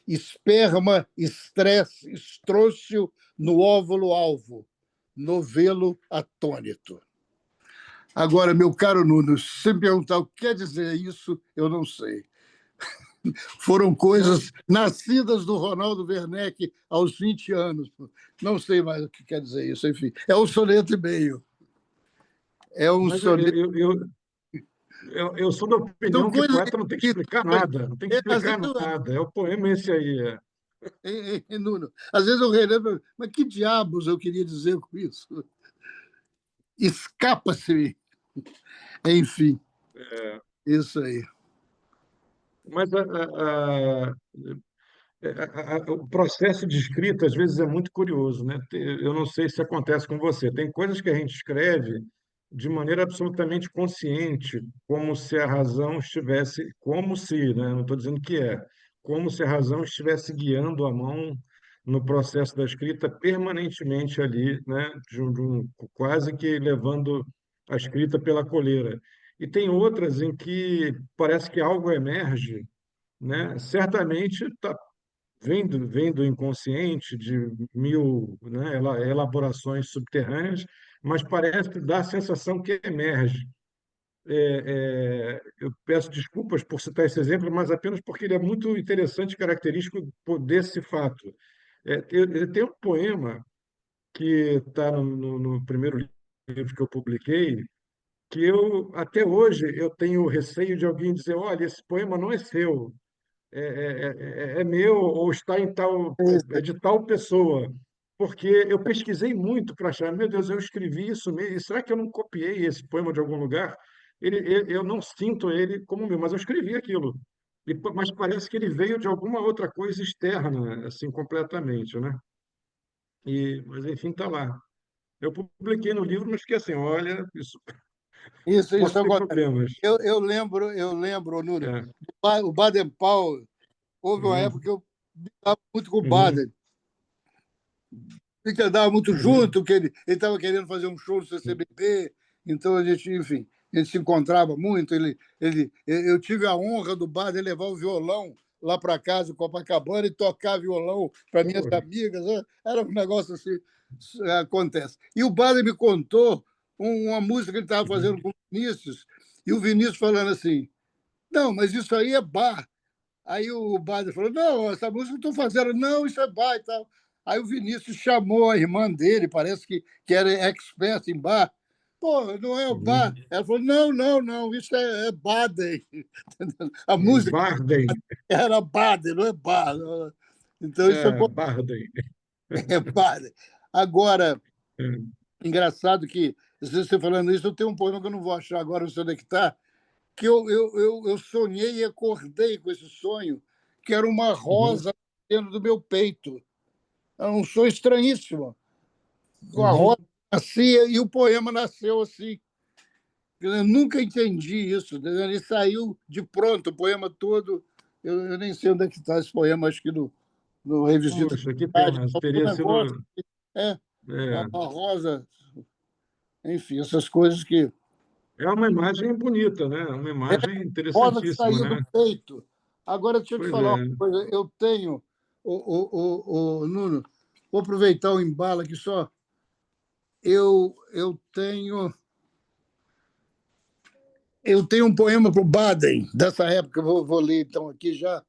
Esperma, estresse, estrócio no óvulo alvo, novelo atônito. Agora, meu caro Nuno, se me perguntar o que quer dizer isso, eu não sei. Foram coisas nascidas do Ronaldo Werneck aos 20 anos. Não sei mais o que quer dizer isso, enfim. É um soneto e meio. É um Mas soneto. eu sou da São opinião que coisas poeta não tem que que, explicar nada, não tem que às explicar nada. É o poema esse aí. Nuno, às vezes eu relembro, mas que diabos eu queria dizer com isso? Escapa-se. Enfim, isso aí. Mas o processo de escrita, às vezes, é muito curioso, né? Eu não sei se acontece com você. Tem coisas que a gente escreve de maneira absolutamente consciente, como se a razão estivesse, como se, né? Não estou dizendo que é, como se a razão estivesse guiando a mão no processo da escrita permanentemente ali, né? Quase que levando a escrita pela coleira. E tem outras em que parece que algo emerge, né? Certamente vem do inconsciente, de mil, né, elaborações subterrâneas, mas parece dar a sensação que emerge. Eu peço desculpas por citar esse exemplo, mas apenas porque ele é muito interessante e característico desse fato. Tem um poema que está no primeiro livro que eu publiquei, que eu, até hoje, eu tenho receio de alguém dizer, olha, esse poema não é seu, é meu ou está em tal, é de tal pessoa. Porque eu pesquisei muito para achar, meu Deus, eu escrevi isso mesmo, será que eu não copiei esse poema de algum lugar? Eu não sinto ele como meu, mas eu escrevi aquilo. Mas parece que ele veio de alguma outra coisa externa, assim, completamente, né? Mas, enfim, está lá. Eu publiquei no livro, mas fiquei assim, olha, isso Isso pode ter acontece. problemas. Eu lembro, Nuno, É. o Baden-Powell, houve uma época Uhum, que eu estava muito com o uhum, Baden, que andava muito uhum. junto, que ele estava querendo fazer um show no CCBB, então a gente, enfim, a gente se encontrava muito. Eu tive a honra do Baden levar o violão lá para casa, em Copacabana, e tocar violão para minhas Pô, amigas. Né? Era um negócio assim, acontece. E o Baden me contou uma música que ele estava uhum. fazendo com o Vinícius, e o Vinícius falando assim, não, mas isso aí é bar. Aí o Bader falou: não, essa música eu estou fazendo, não, isso é bar e tal. Aí o Vinícius chamou a irmã dele, parece que era expert em bar. Pô, não é bar. Uhum. Ela falou: não, não, não, isso é Baden. A música Bardem, era Baden, não é bar. Então isso Bardem. é Baden. Agora, É. engraçado que, você falando isso, eu tenho um poema que eu não vou achar agora, não sei onde é que está, que eu sonhei e acordei com esse sonho, que era uma Uhum, rosa dentro do meu peito. Era um sonho estranhíssimo. A rosa uhum. nascia e o poema nasceu assim. Eu nunca entendi isso. Ele saiu de pronto, o poema todo. Eu nem sei onde é que está esse poema, acho que no Revisita Puxa, que Cidade. pena. Um Teria sido. negócio, é, É, uma rosa. Enfim, essas coisas que É uma imagem bonita, né? Uma imagem roda que interessantíssima, saía do né? peito. Agora, deixa eu te Pois falar uma é. coisa. Eu tenho, Nuno, vou aproveitar o embalo aqui só. Eu tenho. Eu tenho um poema para o Baden, dessa época, vou ler então aqui já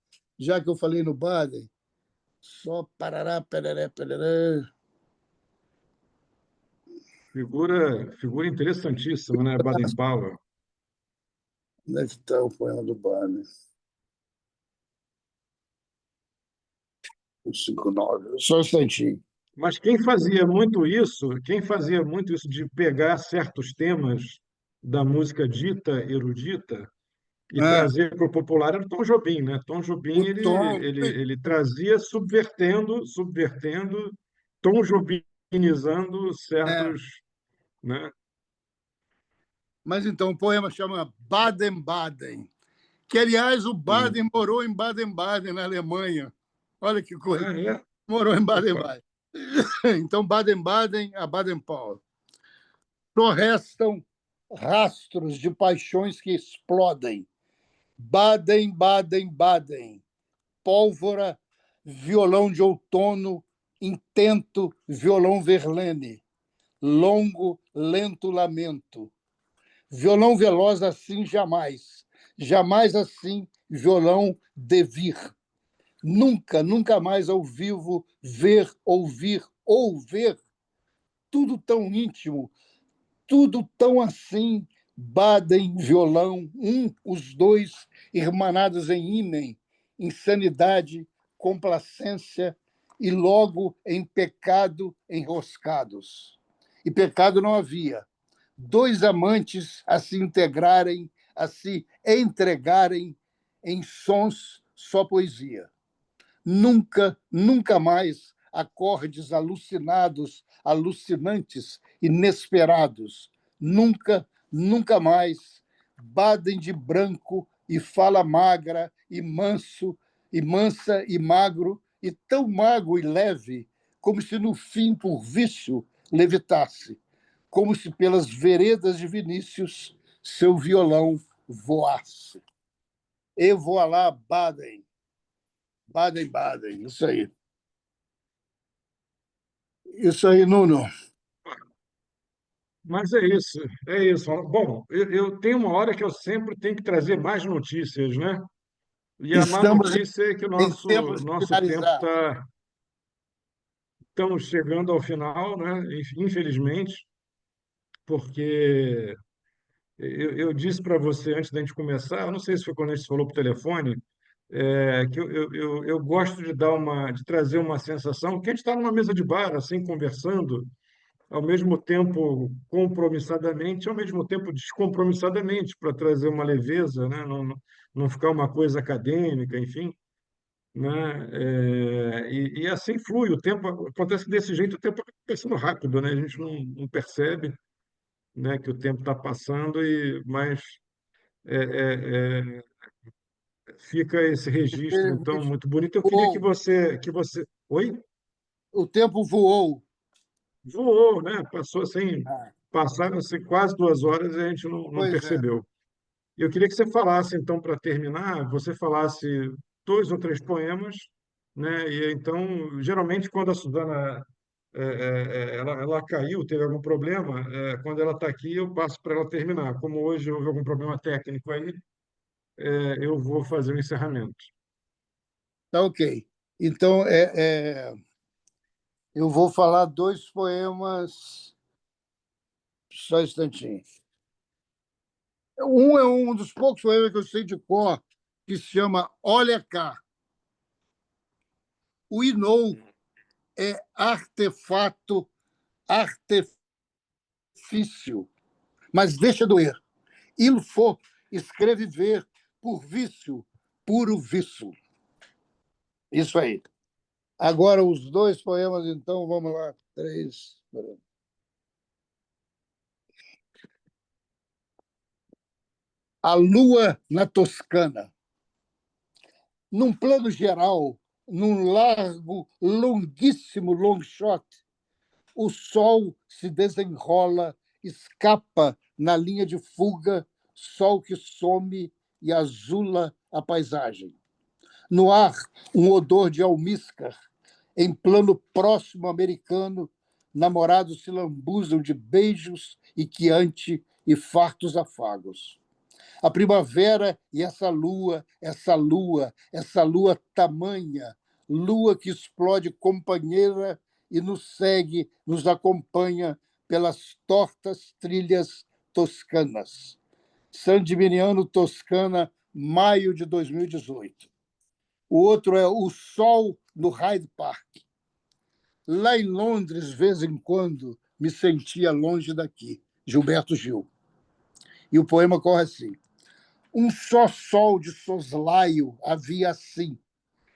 que eu falei no Baden. Só parará, pereré, pereré. Figura interessantíssima, né? Baden-Powell. Onde é que está o poema do Baden? 59. Só um instantinho. Mas quem fazia muito isso de pegar certos temas da música dita erudita e Ah, trazer para o popular era o Tom Jobim, né? Tom o Jobim Tom. ele trazia subvertendo, Tom Jobinizando É, certos, né? mas então, o poema chama Baden-Baden, que, aliás, o Sim. Baden morou em Baden-Baden, na Alemanha. Olha que coisa. Ah, é? Morou em Opa. Baden-Baden. Então, Baden-Baden a Baden-Powell. Só restam rastros de paixões que explodem. Baden, Baden, Baden. Pólvora, violão de outono, intento, violão Verlaine. Longo, lento lamento. Violão veloz assim jamais. Jamais assim violão de vir. Nunca, nunca mais ao vivo ver, ouvir ou ver. Tudo tão íntimo, tudo tão assim. Baden, violão, os dois, irmanados em ímen, insanidade, complacência e logo em pecado enroscados. E pecado não havia. Dois amantes a se integrarem, a se entregarem em sons só poesia. Nunca, nunca mais acordes alucinados, alucinantes, inesperados. Nunca, nunca mais Baden de branco e fala magra e manso e mansa e magro e tão mago e leve, como se no fim por vício levitasse, como se pelas veredas de Vinícius seu violão voasse. E voilá, Baden. Baden-Baden, isso aí. Isso aí, Nuno. Mas é isso, é isso. Bom, eu tenho uma hora que eu sempre tenho que trazer mais notícias, né? E a má Estamos notícia é que o em tempo de nosso tempo finalizar. está. Estamos chegando ao final, né? Infelizmente, porque eu disse para você antes da gente começar, eu não sei se foi quando a gente falou por telefone, que eu gosto de de trazer uma sensação que a gente está numa mesa de bar, assim, conversando, ao mesmo tempo compromissadamente, ao mesmo tempo descompromissadamente, para trazer uma leveza, né? Não ficar uma coisa acadêmica, enfim, né? E assim flui o tempo. Acontece que desse jeito o tempo está passando rápido, né? A gente não percebe, né, que o tempo está passando mas é, é, é, fica esse registro então Infelizmente, muito bonito. Eu queria voou. que você, oi, O tempo voou. voou, né? Passou assim, Ah, passaram-se quase 2 horas e a gente não pois é. percebeu. Eu queria que você falasse então para terminar, você falasse 2 ou 3 poemas, né? E então geralmente quando a Suzana ela caiu, teve algum problema, quando ela está aqui eu passo para ela terminar. Como hoje houve algum problema técnico aí, eu vou fazer o encerramento. Tá ok. Então, eu vou falar dois poemas, só um instantinho. Um é um dos poucos poemas que eu sei de cor, que se chama Olha Cá. O Inou é artefato, artifício, mas deixa doer. Il faut escrever por vício, puro vício. Isso aí. Agora, os dois poemas, então, vamos lá. Três. A Lua na Toscana. Num plano geral, num largo, longuíssimo long shot, o sol se desenrola escapa na linha de fuga, sol que some e azula a paisagem. No ar, um odor de almíscar. Em plano próximo americano, namorados se lambuzam de beijos e quiante e fartos afagos. A primavera e essa lua tamanha, lua que explode companheira e nos segue, nos acompanha pelas tortas trilhas toscanas. San Gimignano, Toscana, maio de 2018. O outro é O Sol no Hyde Park. Lá em Londres, de vez em quando, me sentia longe daqui. Gilberto Gil. E o poema corre assim. Um só sol de soslaio havia assim.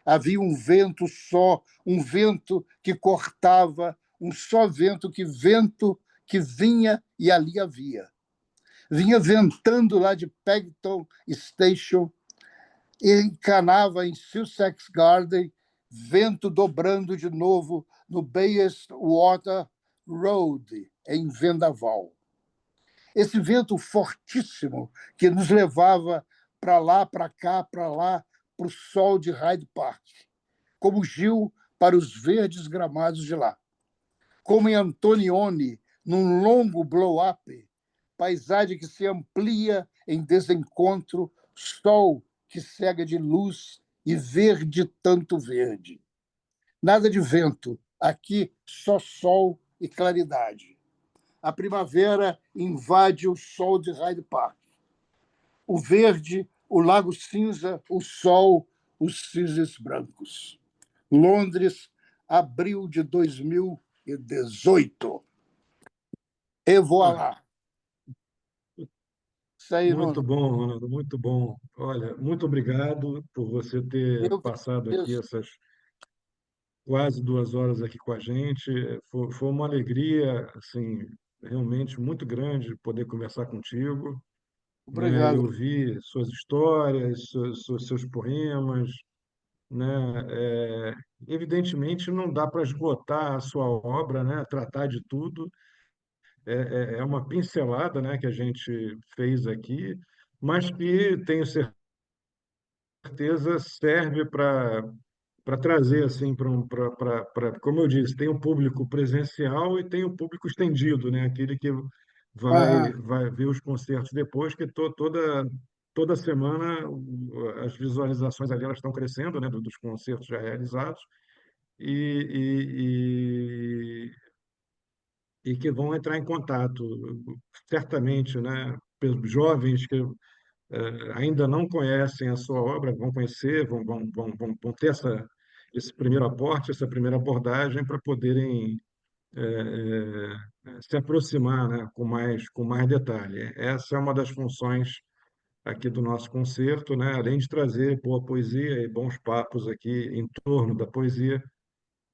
Havia um vento só, um vento que cortava, um só vento que vinha e ali havia. Vinha ventando lá de Paddington Station, encanava em Sussex Garden, vento dobrando de novo no Bayswater Road, em Vendaval. Esse vento fortíssimo que nos levava para lá, para cá, para lá, para o sol de Hyde Park, como Gil para os verdes gramados de lá. Como em Antonioni, num longo blow-up, paisagem que se amplia em desencontro, sol que cega de luz e verde tanto verde. Nada de vento, aqui só sol e claridade. A primavera invade o sol de Hyde Park. O verde, o lago cinza, o sol, os cisnes brancos. Londres, abril de 2018. E voilà. Isso aí, Muito Ronaldo. bom, Ronaldo, muito bom. Olha, muito obrigado por você ter Eu que passado aqui agradeço. essas quase 2 horas aqui com a gente. Foi uma alegria, assim, realmente muito grande poder conversar contigo, né? Eu Obrigado. vi suas histórias, seus poemas, né? Evidentemente não dá para esgotar a sua obra, né? Tratar de tudo. É uma pincelada, né, que a gente fez aqui, mas que tenho certeza serve para trazer assim como eu disse, tem um público presencial e tem um público estendido, né, aquele que vai Aham. vai ver os concertos depois, que toda semana as visualizações ali elas estão crescendo, né, dos concertos já realizados e, e que vão entrar em contato, certamente, né, pelos jovens que ainda não conhecem a sua obra, vão conhecer, vão ter esse primeiro aporte, essa primeira abordagem para poderem se aproximar, né, com mais detalhe. Essa é uma das funções aqui do nosso concerto, né, além de trazer boa poesia e bons papos aqui em torno da poesia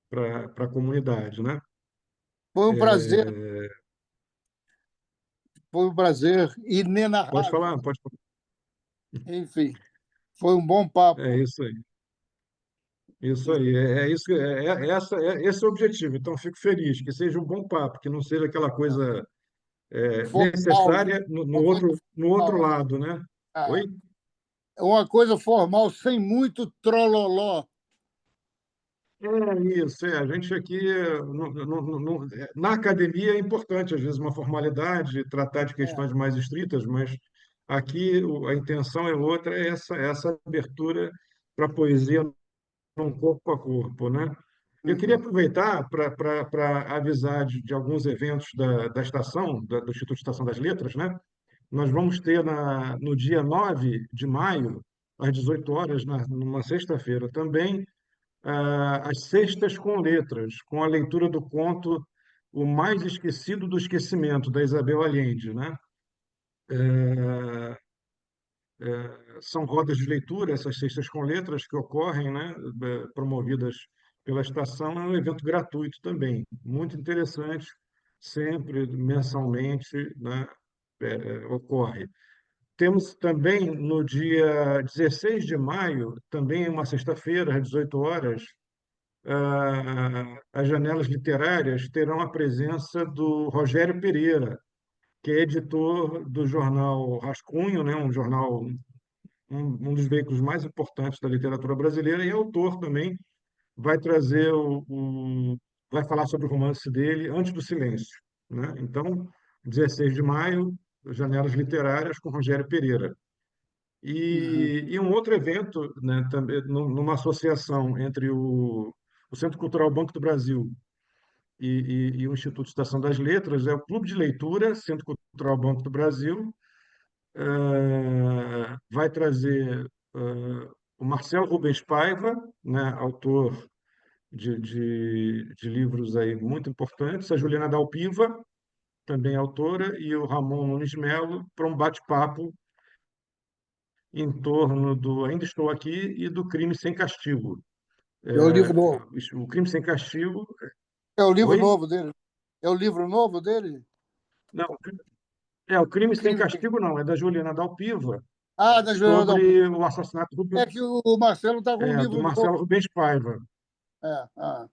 para a comunidade, né? É, Foi um prazer pode inenarrável. falar, pode falar. Enfim, foi um bom É papo. isso aí. Isso aí, isso, esse é o objetivo. Então, fico feliz que seja um bom papo, que não seja aquela coisa Formal, necessária no uma coisa outro formal. lado, né? Ah, Oi? é uma coisa formal, sem muito trololó. Isso, a gente aqui, na academia é importante, às vezes, uma formalidade, tratar de É. questões mais estritas, mas aqui a intenção é outra, é essa abertura para a poesia num corpo a corpo, né? Eu queria Uhum. aproveitar para avisar de alguns eventos da estação, do Instituto Estação das Letras, né? Nós vamos ter no dia 9 de maio, às 18 horas, numa sexta-feira, também, as Sextas com Letras, com a leitura do conto O Mais Esquecido do Esquecimento, da Isabel Allende, né? São rodas de leitura, essas cestas com letras que ocorrem, né, promovidas pela estação, é um evento gratuito também, muito interessante, sempre, mensalmente, né, ocorre. Temos também no dia 16 de maio, também uma sexta-feira, às 18 horas, as janelas literárias terão a presença do Rogério Pereira, que é editor do jornal Rascunho, né? Um jornal, um dos veículos mais importantes da literatura brasileira, e é autor também, vai trazer vai falar sobre o romance dele, Antes do Silêncio, né? Então, 16 de maio, Janelas Literárias com Rogério Pereira. Uhum. E um outro evento, né, também, numa associação entre o Centro Cultural Banco do Brasil e o Instituto Estação das Letras, é o Clube de Leitura Centro Cultural Banco do Brasil. Vai trazer o Marcelo Rubens Paiva, né, autor de livros aí muito importantes, a Juliana Dalpiva, também autora, e o Ramon Nunes Melo, para um bate-papo em torno do Ainda Estou Aqui e do Crime Sem Castigo. É o livro novo. O Crime Sem Castigo. É o livro Oi? novo dele. É o livro novo dele? Não, o Crime Sem Crime. Castigo não, é da Juliana Dalpiva, Ah, da Juliana Dalpiva. sobre o assassinato É que o Marcelo está com um do livro novo. Marcelo Rubens Paiva. É, ah,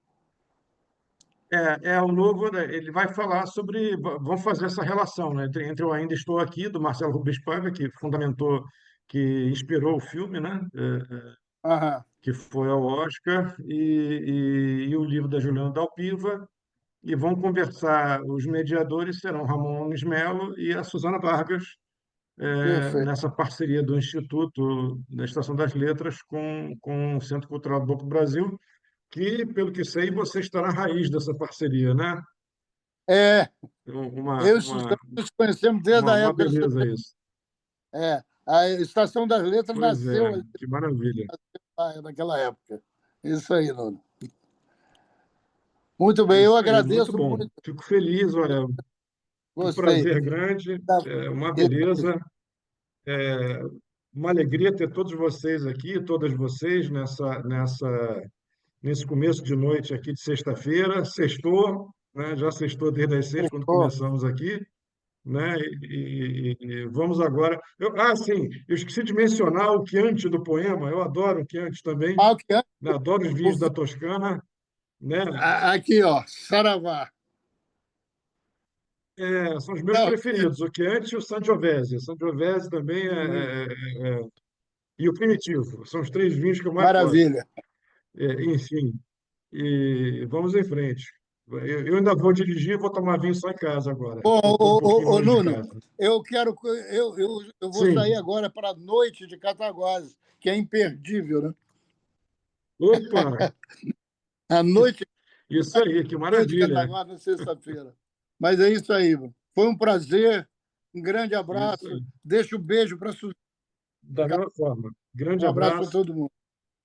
É o novo, né, ele vai falar sobre, vamos fazer essa relação, né, entre o Ainda Estou Aqui, do Marcelo Rubens Paiva, que fundamentou, que inspirou o filme, né, aham, que foi ao Oscar, e o livro da Juliana Dalpiva, e vão conversar, os mediadores serão Ramon Nunes Melo e a Susana Vargas, perfeito. nessa parceria do Instituto da Estação das Letras com o Centro Cultural do Banco do Brasil, que, pelo que sei, você está na raiz dessa parceria, né? É, Uma, eu e uma, Suzano nos conhecemos desde a uma época. beleza isso. A Estação das Letras Pois é, nasceu ali que maravilha. naquela época. Isso aí, Nuno. Muito bem, eu Isso aí, muito agradeço bom. muito. Fico feliz, olha, um Gostei. prazer grande, Tá. uma beleza, uma alegria ter todos vocês aqui, todas vocês nesse começo de noite aqui de sexta-feira. Sextou, né? Já sextou desde as 6 quando Ó, começamos aqui, né? E vamos agora. Sim, eu esqueci de mencionar o Chianti do poema. Eu adoro o Chianti também, aqui, né? Adoro os vinhos da Toscana, né? aqui, ó, Saravá. São os meus Não, preferidos, o Chianti e o Sangiovese. O Sangiovese também e o Primitivo. São os três vinhos que eu mais gosto. maravilha. Enfim, e vamos em frente. Eu ainda vou dirigir, vou tomar vinho só em casa agora. Estou um pouquinho longe de Nuno, casa. eu vou sair Sim. agora para a noite de Cataguases, que é imperdível, né? Opa, A noite isso aí, que de maravilha. Cataguases na sexta-feira. Mas é isso aí, mano. Foi um prazer, um grande Isso abraço. aí. Deixa o beijo para a Suzana. Da mesma forma. Grande Um abraço para abraço. todo mundo.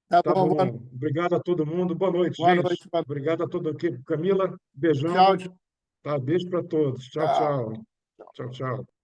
Tá Tá bom, bom. Obrigado a todo mundo. Boa noite, boa gente. noite. Obrigado a todo aqui. Camila, Tchau, beijão. Tá, beijo para todos. Tchau, tchau. tchau. Tchau, tchau.